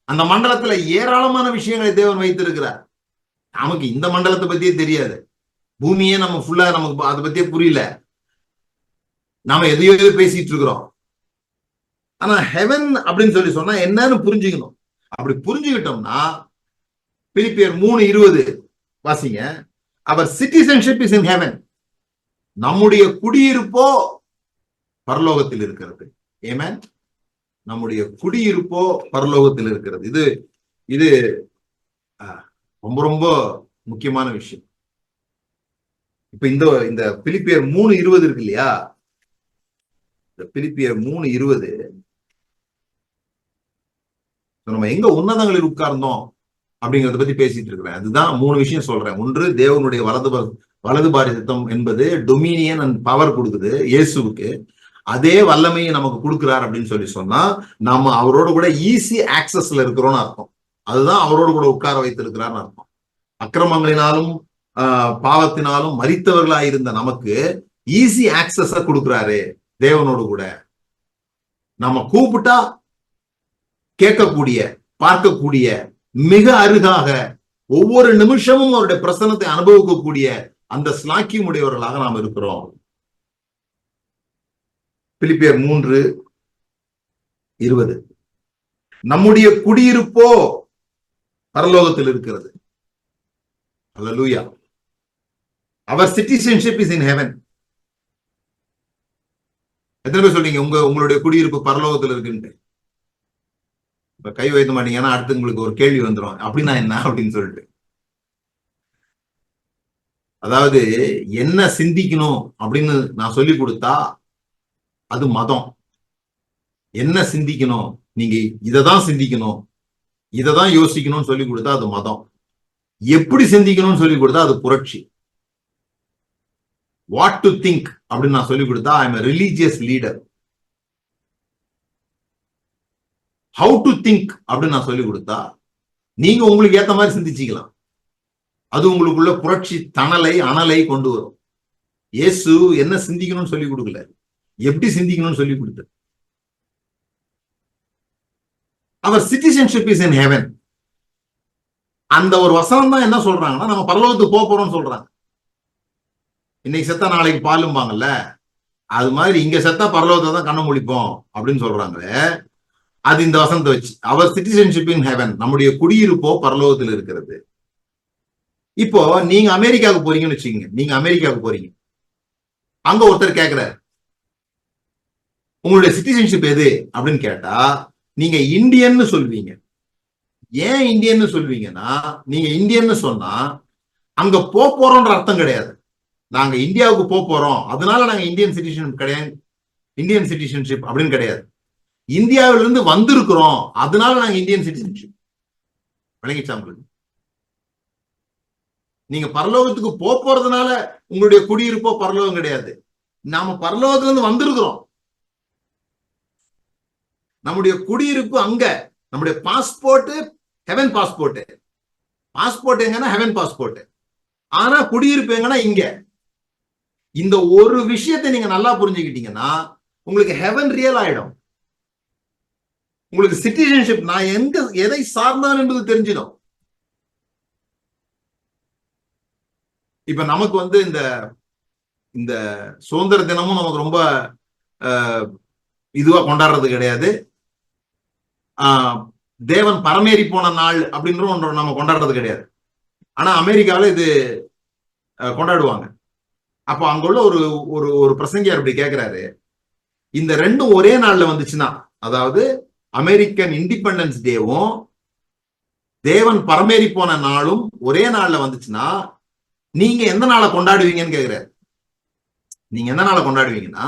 அந்த மண்டலத்துல ஏராளமான விஷயங்களை தேவன் வைத்திருக்கிறார். நமக்கு இந்த மண்டலத்தை பத்தியே தெரியாது. பூமியே நம்ம ஃபுல்லா நமக்கு அதை பத்தியே புரியல. நாம எதையோ பேசிட்டு இருக்கிறோம். ஆனா ஹெவன் அப்படின்னு சொல்லி சொன்னா என்னன்னு புரிஞ்சுக்கணும். அப்படி புரிஞ்சுக்கிட்டோம்னா பிலிப்பியர் 3:20 வாசிங்க. அவர் சிட்டிசன்ஷிப் இஸ் இன் ஹெவன். நம்முடைய குடியிருப்போ பரலோகத்தில் இருக்கிறது. ஆமென். நம்முடைய குடியிருப்போ பரலோகத்தில் இருக்கிறது. இது ரொம்ப ரொம்ப முக்கியமான விஷயம். இப்ப இந்த பிலிப்பியர் 3:20 இருக்கு இல்லையா? இந்த பிலிப்பியர் 3:20 நம்ம எங்க உன்னதங்களில் உட்கார்ந்தோம் அப்படிங்கறத பத்தி பேசிட்டு இருக்கிறேன். அதுதான் 3 விஷயம் சொல்றேன். ஒன்று, தேவனுடைய வலது பாரிசத்தம் என்பது டொமினியன் அண்ட் பவர் கொடுக்குது இயேசுவுக்கு. அதே வல்லமையை நமக்கு கொடுக்கிறார் அப்படின்னு சொல்லி சொன்னா நாம அவரோட கூட ஈஸி ஆக்சஸ்ல இருக்கிறோம்னு அர்த்தம். அதுதான் அவரோட கூட உட்கார வைத்திருக்கிறார்னு அர்த்தம். அக்கிரமங்களினாலும் பாவத்தினாலும் மரித்தவர்களா இருந்த நமக்கு ஈஸி ஆக்சஸ கொடுக்கிறாரு தேவனோடு கூட. நம்ம கூப்பிட்டா கேட்கக்கூடிய, பார்க்கக்கூடிய, மிக அருகாக ஒவ்வொரு நிமிஷமும் அவருடைய பிரசன்னத்தை அனுபவிக்கக்கூடிய அந்த ஸ்லாக்கியம் உடையவர்களாக நாம் இருக்கிறோம். பிலிப்பியர் 3:20 நம்முடைய குடியிருப்போ பரலோகத்தில் இருக்கிறது. அல்லேலூயா. அவர் சிட்டிசன்ஷிப் இஸ் இன் ஹெவன். எத்தனை பேர் சொல்றீங்க உங்களுடைய குடியிருப்பு பரலோகத்தில் இருக்குன்னு? இப்ப கை வைக்க மாட்டீங்கன்னா அடுத்து உங்களுக்கு ஒரு கேள்வி வந்துடும், அப்படின்னா என்ன அப்படின்னு சொல்லிட்டு. அதாவது என்ன சிந்திக்கணும் அப்படின்னு நான் சொல்லி கொடுத்தா அது மதம். என்ன சிந்திக்கணும், நீங்க இததான் சிந்திக்கணும், இததான் யோசிக்கணும்னு சொல்லி கொடுத்தா அது மதம். எப்படி சிந்திக்கணும்னு சொல்லி கொடுத்தா அது புரட்சி. வாட் டு திங்க் அப்படின்னு நான் சொல்லி கொடுத்தா I am a religious leader. How to think அப்படின்னு நான் சொல்லி கொடுத்தா நீங்க உங்களுக்கு ஏத்த மாதிரி சிந்திச்சுக்கலாம். அது உங்களுக்குள்ள புரட்சி அனலை கொண்டு வரும். இயேசு என்ன சிந்திக்கணும்னு சொல்லி கொடுக்கல, எப்படி சிந்திக்கணும்னு சொல்லி கொடுத்தார். அவர் சிட்டிசன்ஷிப் இஸ் இன் ஹெவன். அந்த ஒரு வசனம் தான் என்ன சொல்றாங்கன்னா, நம்ம பரலோகத்துக்கு போறோம்னு சொல்றாங்க. இன்னைக்கு செத்தா நாளைக்கு பாலும்பாங்கல்ல, அது மாதிரி இங்க செத்தா பரலோகத்தை தான் கண்ண முழிப்போம் அப்படின்னு சொல்றாங்களே, அது இந்த வசனத்தை வச்சு. அவர் சிட்டிசன்ஷிப் இன் ஹெவன், நம்முடைய குடியிருப்போ பரலோகத்தில் இருக்கிறது. இப்போ நீங்க அமெரிக்காவுக்கு போறீங்கன்னு வச்சுக்கோங்க. நீங்க அமெரிக்காவுக்கு போறீங்க, அங்க ஒருத்தர் கேட்கிறாரு உங்களுடைய சிட்டிசன்ஷிப் எது அப்படின்னு கேட்டா நீங்க இந்தியன்னு சொல்வீங்க. ஏன் இந்தியன்னு சொல்வீங்கன்னா, நீங்க இந்தியன்னு சொன்னா அங்க போறோம்ன்ற அர்த்தம் கிடையாது. நாங்க இந்தியாவுக்கு போறோம் அதனால நாங்க இந்தியன் சிட்டிசன்ஷிப் கிடையாது, இந்தியன் சிட்டிசன்ஷிப் அப்படின்னு கிடையாது. இந்தியாவிலிருந்து வந்திருக்கிறோம் அதனால நாங்க இந்தியன் சிட்டிசன்ஷிப். விளங்கிச்சா உங்களுக்கு? நீங்க பரலோகத்துக்கு போறதுனால உங்களுடைய குடியிருப்போ பரலோகம் கிடையாது. நாம பரலோகத்துல இருந்து வந்திருக்கிறோம். நம்முடைய குடியிருப்பு அங்க. நம்முடைய பாஸ்போர்ட் ஹெவன் பாஸ்போர்ட். பாஸ்போர்ட் எங்கன்னா ஹெவன் பாஸ்போர்ட். ஆனா குடியிருப்பு எங்கன்னா இங்க. இந்த ஒரு விஷயத்தை நீங்க நல்லா புரிஞ்சுக்கிட்டீங்கன்னா உங்களுக்கு ஹெவன் ரியல் ஆயிடும். உங்களுக்கு சிட்டிசன்ஷிப் நான் எதை சார்ந்தான் என்பது தெரிஞ்சிடும். இப்ப நமக்கு இந்த சுதந்திர தினமும் நமக்கு ரொம்ப இதுவா கொண்டாடுறது கிடையாது. தேவன் பரமேறி போன நாள் அப்படின்ற ஒன்று நம்ம கொண்டாடுறது கிடையாது. ஆனா அமெரிக்காவில் இது கொண்டாடுவாங்க. அப்போ அங்குள்ள ஒரு ஒரு ஒரு பிரசங்கியார் இப்படி கேட்கிறாரு, இந்த ரெண்டும் ஒரே நாள்ல வந்துச்சுன்னா, அதாவது அமெரிக்கன் இண்டிபெண்டன்ஸ் டேவும் தேவன் பரமேறி போன நாளும் ஒரே நாள்ல வந்துச்சுன்னா நீங்க எந்த நாளை கொண்டாடுவீங்கன்னு கேக்குறாரு. நீங்க எந்த நாளை கொண்டாடுவீங்கன்னா,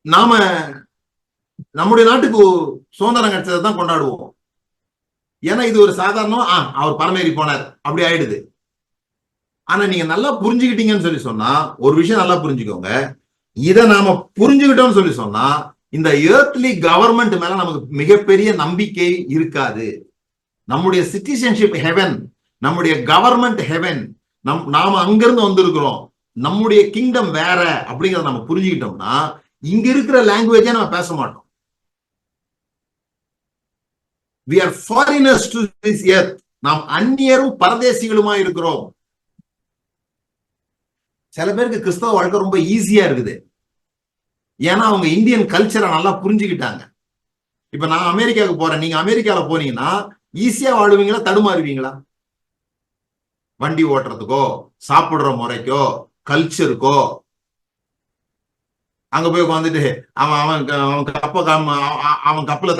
நாம நம்முடைய நாட்டுக்கு சுதந்திரம் கிடைச்சதை தான் கொண்டாடுவோம். ஏன்னா இது ஒரு சாதாரணம், அவர் பரமேறி போனார் அப்படி ஆயிடுது. ஆனா நீங்க நல்லா புரிஞ்சுக்கிட்டீங்கன்னு சொல்லி சொன்னா, ஒரு விஷயம் நல்லா புரிஞ்சுக்கோங்க, இதை நாம புரிஞ்சுக்கிட்டோம்னு சொல்லி சொன்னா இந்த எர்த்லி கவர்மெண்ட் மேல நமக்கு மிகப்பெரிய நம்பிக்கை இருக்காது. நம்முடைய சிட்டிசன்ஷிப் ஹெவன், நம்முடைய கவர்மெண்ட் ஹெவன், நாம அங்கிருந்து வந்திருக்கிறோம், நம்முடைய கிங்டம் வேற அப்படிங்கிறத நம்ம புரிஞ்சுக்கிட்டோம்னா இங்க இருக்கிற லாங்குவேஜை நம்ம பேச மாட்டோம். We are foreigners to this earth. நாம் அந்நியரும் பரதேசிகளுமா இருக்கிறோம். சில பேருக்கு கிறிஸ்தவ வாழ்க்கை ரொம்ப ஈஸியா இருக்குது. ஏன்னா அவங்க இந்தியன் கல்ச்சரை நல்லா புரிஞ்சுக்கிட்டாங்க. இப்ப நான் அமெரிக்காவுக்கு போறேன், நீங்க அமெரிக்கால போனீங்கன்னா ஈஸியா வாழுவீங்களா, தடுமாறுவீங்களா? வண்டி ஓட்டுறதுக்கோ, சாப்பிடுற முறைக்கோ, கல்ச்சருக்கோ. அங்க போய் உட்காந்துட்டு அவன் கப்பல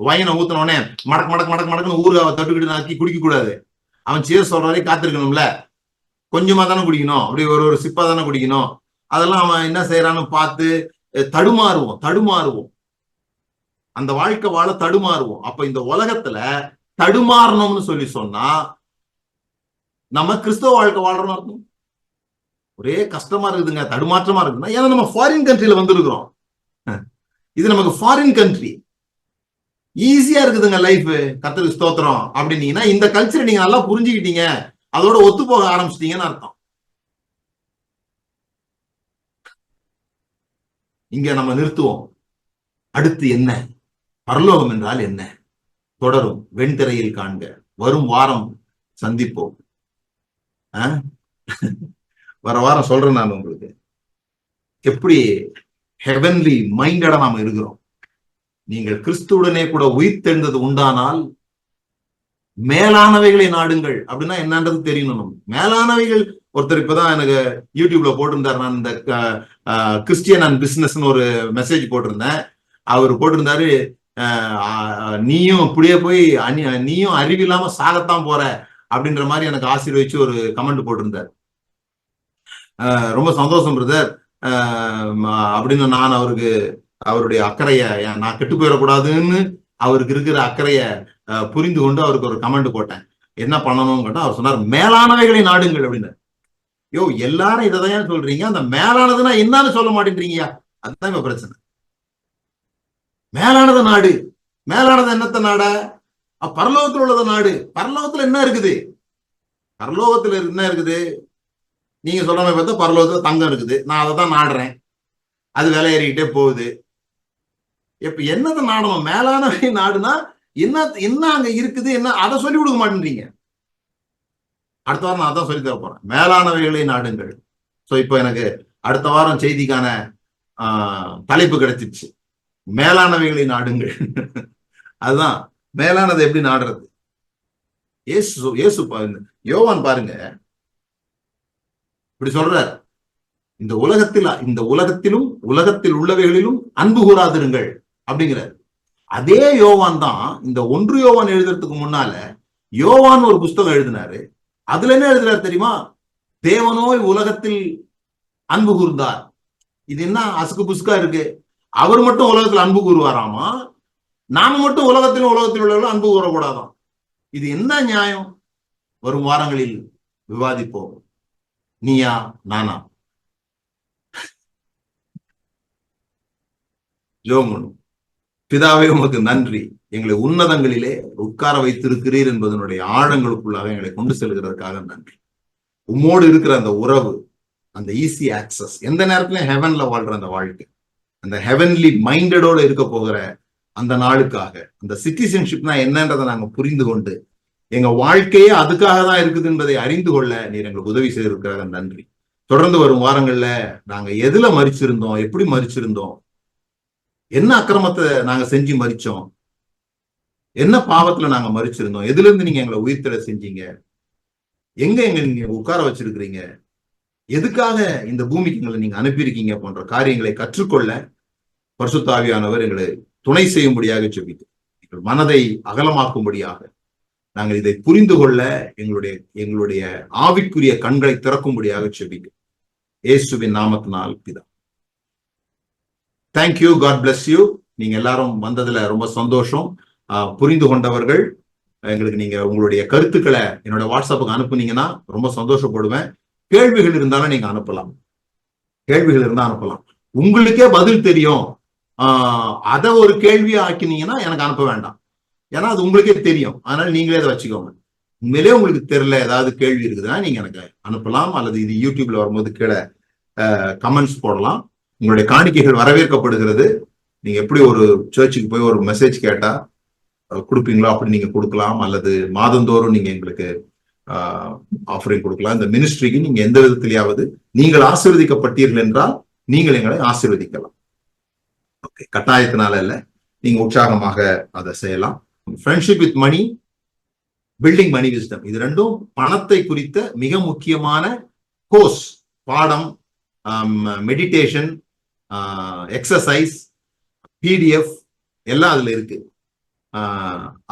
வயனை ஊத்தினோடனே மடக்கு மடக்கு மடக்கு மடக்குன்னு ஊருகாவை தட்டுக்கிட்டு நாக்கி குடிக்க கூடாது. அவன் சேர் சொல்ற வரைக்கும் காத்திருக்கணும்ல. கொஞ்சமா தானே குடிக்கணும், அப்படி ஒரு சிப்பா தானே குடிக்கணும். அதெல்லாம் அவன் என்ன செய்யறான்னு பார்த்து தடுமாறுவோம். அந்த வாழ்க்கை வாழ தடுமாறுவோம். அப்ப இந்த உலகத்துல தடுமாறணும்னு சொல்லி சொன்னா நம்ம கிறிஸ்தவ வாழ்க்கை வாழ்றோம்னு அர்த்தம். ஒரே கஷ்டமா இருக்குதுங்க, தடுமாற்றமா இருக்குதுன்னா ஏன்னா நம்ம ஃபாரின் கண்ட்ரில வந்திருக்கிறோம். இது நமக்கு ஃபாரின் கண்ட்ரி, ஈஸியா இருக்குதுங்க லைஃப், கர்த்தருக்கு ஸ்தோத்திரம் அப்படின்னீங்கன்னா இந்த கல்ச்சரை நீங்க நல்லா புரிஞ்சுக்கிட்டீங்க, அதோட ஒத்து போக ஆரம்பிச்சிட்டீங்கன்னு அர்த்தம். இங்க நம்ம நிறுத்துவோம். அடுத்து என்ன? பரலோகம் என்றால் என்ன? தொடரும். வெண்திரையில் காண்க. வரும் வாரம் சந்திப்போம். வர வாரம் சொல்றேன் நான் உங்களுக்கு எப்படி ஹெவன்லி மைண்டடா நாம இருக்கிறோம். நீங்கள் கிறிஸ்துவுடனே கூட உயிர்த்தெழுந்தது உண்டானால் மேலானவைகளை நாடுங்கள் அப்படின்னா என்னன்றது தெரியணும். மேலானவைகள் ஒருத்தர் இப்பதான் எனக்கு யூடியூப்ல போட்டிருந்தாரு. நான் இந்த கிறிஸ்டியன் அண்ட் பிசினஸ்ன்னு ஒரு மெசேஜ் போட்டிருந்தேன். அவர் போட்டிருந்தாரு, நீயும் இப்படியே போய் நீயும் அறிவில்லாம சாகத்தான் போற அப்படின்ற மாதிரி எனக்கு ஆசீர்வதிச்சு ஒரு கமெண்ட் போட்டிருந்தார். ரொம்ப சந்தோஷம் பிரதர் அப்படின்னு நான் அவருடைய அக்கறைய, நான் கெட்டு போயிடக்கூடாதுன்னு அவருக்கு இருக்கிற அக்கறைய புரிந்து கொண்டு அவருக்கு ஒரு கமெண்ட் போட்டேன். என்ன பண்ணணும்னு கேட்டா அவர் சொன்னார், மேலானவைகளை நாடுங்கள் அப்படின்னு. எல்லாரும் இதைதான் சொல்றீங்க, அந்த மேலானதுன்னா என்னன்னு சொல்ல மாட்டேன்றீங்கயா? அதுதான் இப்ப பிரச்சனை. மேலானது நாடு. மேலானது என்னத்த நாட? பரலோகத்தில் உள்ளது நாடு. பரலோகத்துல என்ன இருக்குது? பரலோகத்துல என்ன இருக்குது? நீங்க சொல்ற மாதிரி பார்த்தா பரலோகத்துல தங்கம் இருக்குது. நான் அதை தான் நாடுறேன். அது விலை ஏறிக்கிட்டே போகுது. இப்ப என்னதை நாடணும்? மேலானவை நாடுனா என்ன அங்க இருக்குது, என்ன அதை சொல்லி கொடுக்க மாட்டேன்றீங்க. அடுத்த வாரம் நான் அதான் சொல்லி தர போறேன். மேலானவைகளை நாடுங்கள். சோ இப்போ எனக்கு அடுத்த வாரம் செய்திக்கான தலைப்பு கிடைச்சிருச்சு. மேலானவைகளை நாடுங்கள். அதுதான் மேலானதை எப்படி நாடுறது. இயேசு யோவான் பாருங்க இப்படி சொல்றார், இந்த உலகத்திலும் உலகத்தில் உள்ளவைகளிலும் அன்பு கூறாதிருங்கள் அப்படிங்கிறார். அதே யோவான் தான் இந்த 1 யோவான் எழுதுறதுக்கு முன்னால யோவான் ஒரு புஸ்தகம் எழுதினாரு. அதுல என்ன எழுதுறாரு தெரியுமா? தேவனோய் உலகத்தில் அன்பு கூர்ந்தார். இது என்ன அசுக்கு புசுக்கா இருக்கு? அவர் மட்டும் உலகத்தில் அன்பு கூறுவாராமா, நாம மட்டும் உலகத்தில் உள்ளவர்கள் அன்பு கூறக்கூடாதாம். இது என்ன நியாயம்? வரும் வாரங்களில் விவாதிப்போம். நீயா நானா? ஜோமனு. பிதாவே உமக்கு நன்றி, எங்களை உன்னதங்களிலே உட்கார வைத்திருக்கிறீர் என்பதனுடைய ஆழங்களுக்குள்ளாக எங்களை கொண்டு செல்கிறதுக்காக நன்றி. உம்மோடு இருக்கிற அந்த உறவு, அந்த ஈஸி ஆக்சஸ், எந்த நேரத்திலும் ஹெவன்ல வாழ்ற அந்த வாழ்க்கை, அந்த ஹெவன்லி மைண்டடோட இருக்க போகிற அந்த நாளுக்காக, அந்த சிட்டிசன்ஷிப்னா என்னன்றதை நாங்க புரிந்து கொண்டு எங்க வாழ்க்கையே அதுக்காக தான் இருக்குது என்பதை அறிந்து கொள்ள நீர் எங்களுக்கு உதவி செய்திருக்கிறாங்க. நன்றி. தொடர்ந்து வரும் வாரங்கள்ல நாங்க எதுல மரிச்சிருந்தோம், எப்படி மரிச்சிருந்தோம், என்ன அக்கிரமத்தை நாங்க செஞ்சு மரிச்சோம், என்ன பாவத்துல நாங்க மரிச்சிருந்தோம், எதுல இருந்து நீங்க எங்களை உயிர்த்தெழ செஞ்சீங்க, எங்க நீங்க உட்கார வச்சிருக்கிறீங்க, எதுக்காக இந்த பூமிக்கு எங்களை நீங்க அனுப்பியிருக்கீங்க போன்ற காரியங்களை கற்றுக்கொள்ள பரிசுத்த ஆவியானவர் எங்களை துணை செய்யும்படியாக ஜெபித்து, எங்கள் மனதை அகலமாக்கும்படியாக, நாங்கள் இதை புரிந்து கொள்ள எங்களுடைய ஆவிக்குரிய கண்களை திறக்கும்படியாக ஜெபிக்கிறோம். இயேசுவின் நாமத்தினால் பிதா. தேங்க்யூ. God bless you. நீங்க எல்லாரும் வந்ததுல ரொம்ப சந்தோஷம். புரிந்து கொண்டவர்கள் எங்களுக்கு நீங்க உங்களுடைய கருத்துக்களை என்னோட வாட்ஸ்அப்புக்கு அனுப்புனீங்கன்னா ரொம்ப சந்தோஷப்படுவேன். கேள்விகள் இருந்தாலும் நீங்க அனுப்பலாம். கேள்விகள் இருந்தா அனுப்பலாம். உங்களுக்கே பதில் தெரியும், அதை ஒரு கேள்வியா ஆக்கினீங்கன்னா எனக்கு அனுப்ப வேண்டாம். ஏன்னா அது உங்களுக்கே தெரியும். அதனால நீங்களே அதை வச்சுக்கோங்க. உண்மையிலே உங்களுக்கு தெரியல, ஏதாவது கேள்வி இருக்குதுன்னா நீங்க எனக்கு அனுப்பலாம், அல்லது இது யூடியூப்ல வரும்போது கீழே கமெண்ட்ஸ் போடலாம். உங்களுடைய காணிக்கைகள் வரவேற்கப்படுகிறது. நீங்க எப்படி ஒரு சர்ச்சுக்கு போய் ஒரு மெசேஜ் கேட்டா கொடுப்பீங்களோ அப்படி நீங்க கொடுக்கலாம், அல்லது மாதந்தோறும் நீங்க எங்களுக்கு ஆஃபரிங் கொடுக்கலாம். இந்த மினிஸ்ட்ரிக்கு நீங்க எந்த விதத்திலேயாவது நீங்கள் ஆசீர்வதிக்கப்பட்டீர்கள் என்றால் நீங்கள் எங்களை ஆசீர்வதிக்கலாம். ஓகே, கட்டாயத்தினால இல்ல, நீங்க உற்சாகமாக அதை செய்யலாம். Friendship with money, building money wisdom, இது ரெண்டும் பணத்தை குறித்த மிக முக்கியமான கோர்ஸ், பாடம், மெடிடேஷன், எக்ஸசைஸ், PDF எல்லாம் அதுல இருக்கு.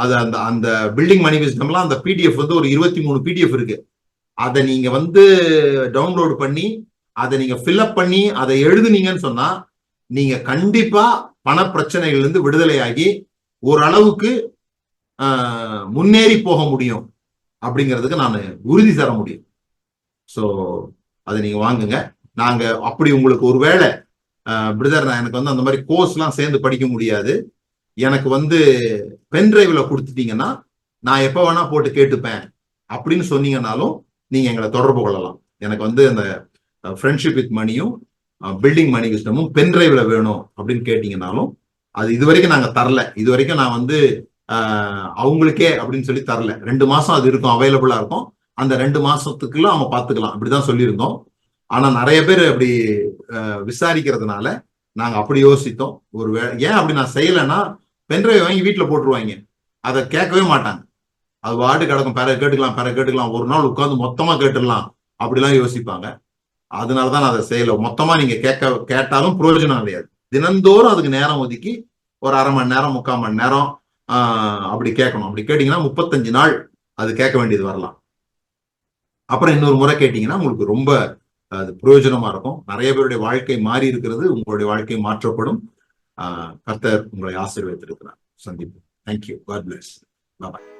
அது அந்த பில்டிங் மணி விஸ்டம்லாம் அந்த PDF வந்து ஒரு 23 PDF இருக்கு. அதை நீங்க டவுன்லோட் பண்ணி அதை நீங்க ஃபில்அப் பண்ணி அதை எழுதுனீங்கன்னு சொன்னா நீங்க கண்டிப்பா பண பிரச்சனைகள் இருந்து விடுதலையாகி ஓரளவுக்கு முன்னேறி போக முடியும் அப்படிங்கிறதுக்கு நான் உறுதி தர முடியும். ஸோ அதை நீங்க வாங்குங்க. நாங்க அப்படி உங்களுக்கு ஒருவேளை பிரதர் நான் எனக்கு அந்த மாதிரி கோர்ஸ் எல்லாம் சேர்ந்து படிக்க முடியாது, எனக்கு பென்டிரைவ்ல கொடுத்துட்டீங்கன்னா நான் எப்ப வேணா போட்டு கேட்டுப்பேன் அப்படின்னு சொன்னீங்கன்னாலும் நீங்க எங்களை தொடர்பு கொள்ளலாம். எனக்கு அந்த ஃப்ரெண்ட்ஷிப் வித் மணியும் பில்டிங் மணி விஸ்டமும் பென்டிரைவ்ல வேணும் அப்படின்னு கேட்டீங்கன்னாலும் அது இதுவரைக்கும் நாங்க தரல. இது வரைக்கும் நான் அவங்களுக்கே அப்படின்னு சொல்லி தரல. 2 மாசம் அது இருக்கும், அவைலபிளா இருக்கும். அந்த 2 மாசத்துக்குள்ள அவங்க பாத்துக்கலாம் அப்படிதான் சொல்லியிருந்தோம். ஆனா நிறைய பேர் அப்படி விசாரிக்கிறதுனால நாங்க அப்படி யோசித்தோம். ஏன் அப்படி நான் செய்யலைன்னா பென்ட்ரைவ் வாங்கி வீட்டுல போட்டுருவாங்க, அதை கேட்கவே மாட்டாங்க. அது வார்டு கிடக்கும், பிற கேட்டுக்கலாம், ஒரு நாள் உட்காந்து மொத்தமா கேட்டுடலாம் அப்படிலாம் யோசிப்பாங்க. அதனாலதான் நான் அதை செய்யல. மொத்தமா நீங்க கேட்டாலும் பிரயோஜனம் கிடையாது. தினந்தோறும் அதுக்கு நேரம் ஒதுக்கி ஒரு 1/2 மணி நேரம் 3/4 மணி நேரம் அப்படி கேட்கணும். அப்படி கேட்டீங்கன்னா 35 நாள் அது கேட்க வேண்டியது வரலாம். அப்புறம் இன்னொரு முறை கேட்டீங்கன்னா உங்களுக்கு ரொம்ப அது பிரயோஜனமா இருக்கும். நிறைய பேருடைய வாழ்க்கை மாறி இருக்கிறது, உங்களுடைய வாழ்க்கை மாற்றப்படும். கர்த்தர் உங்களை ஆசீர்வதித்திருக்கிறார். சந்திப்போம். தேங்க்யூ. God bless. பாய்.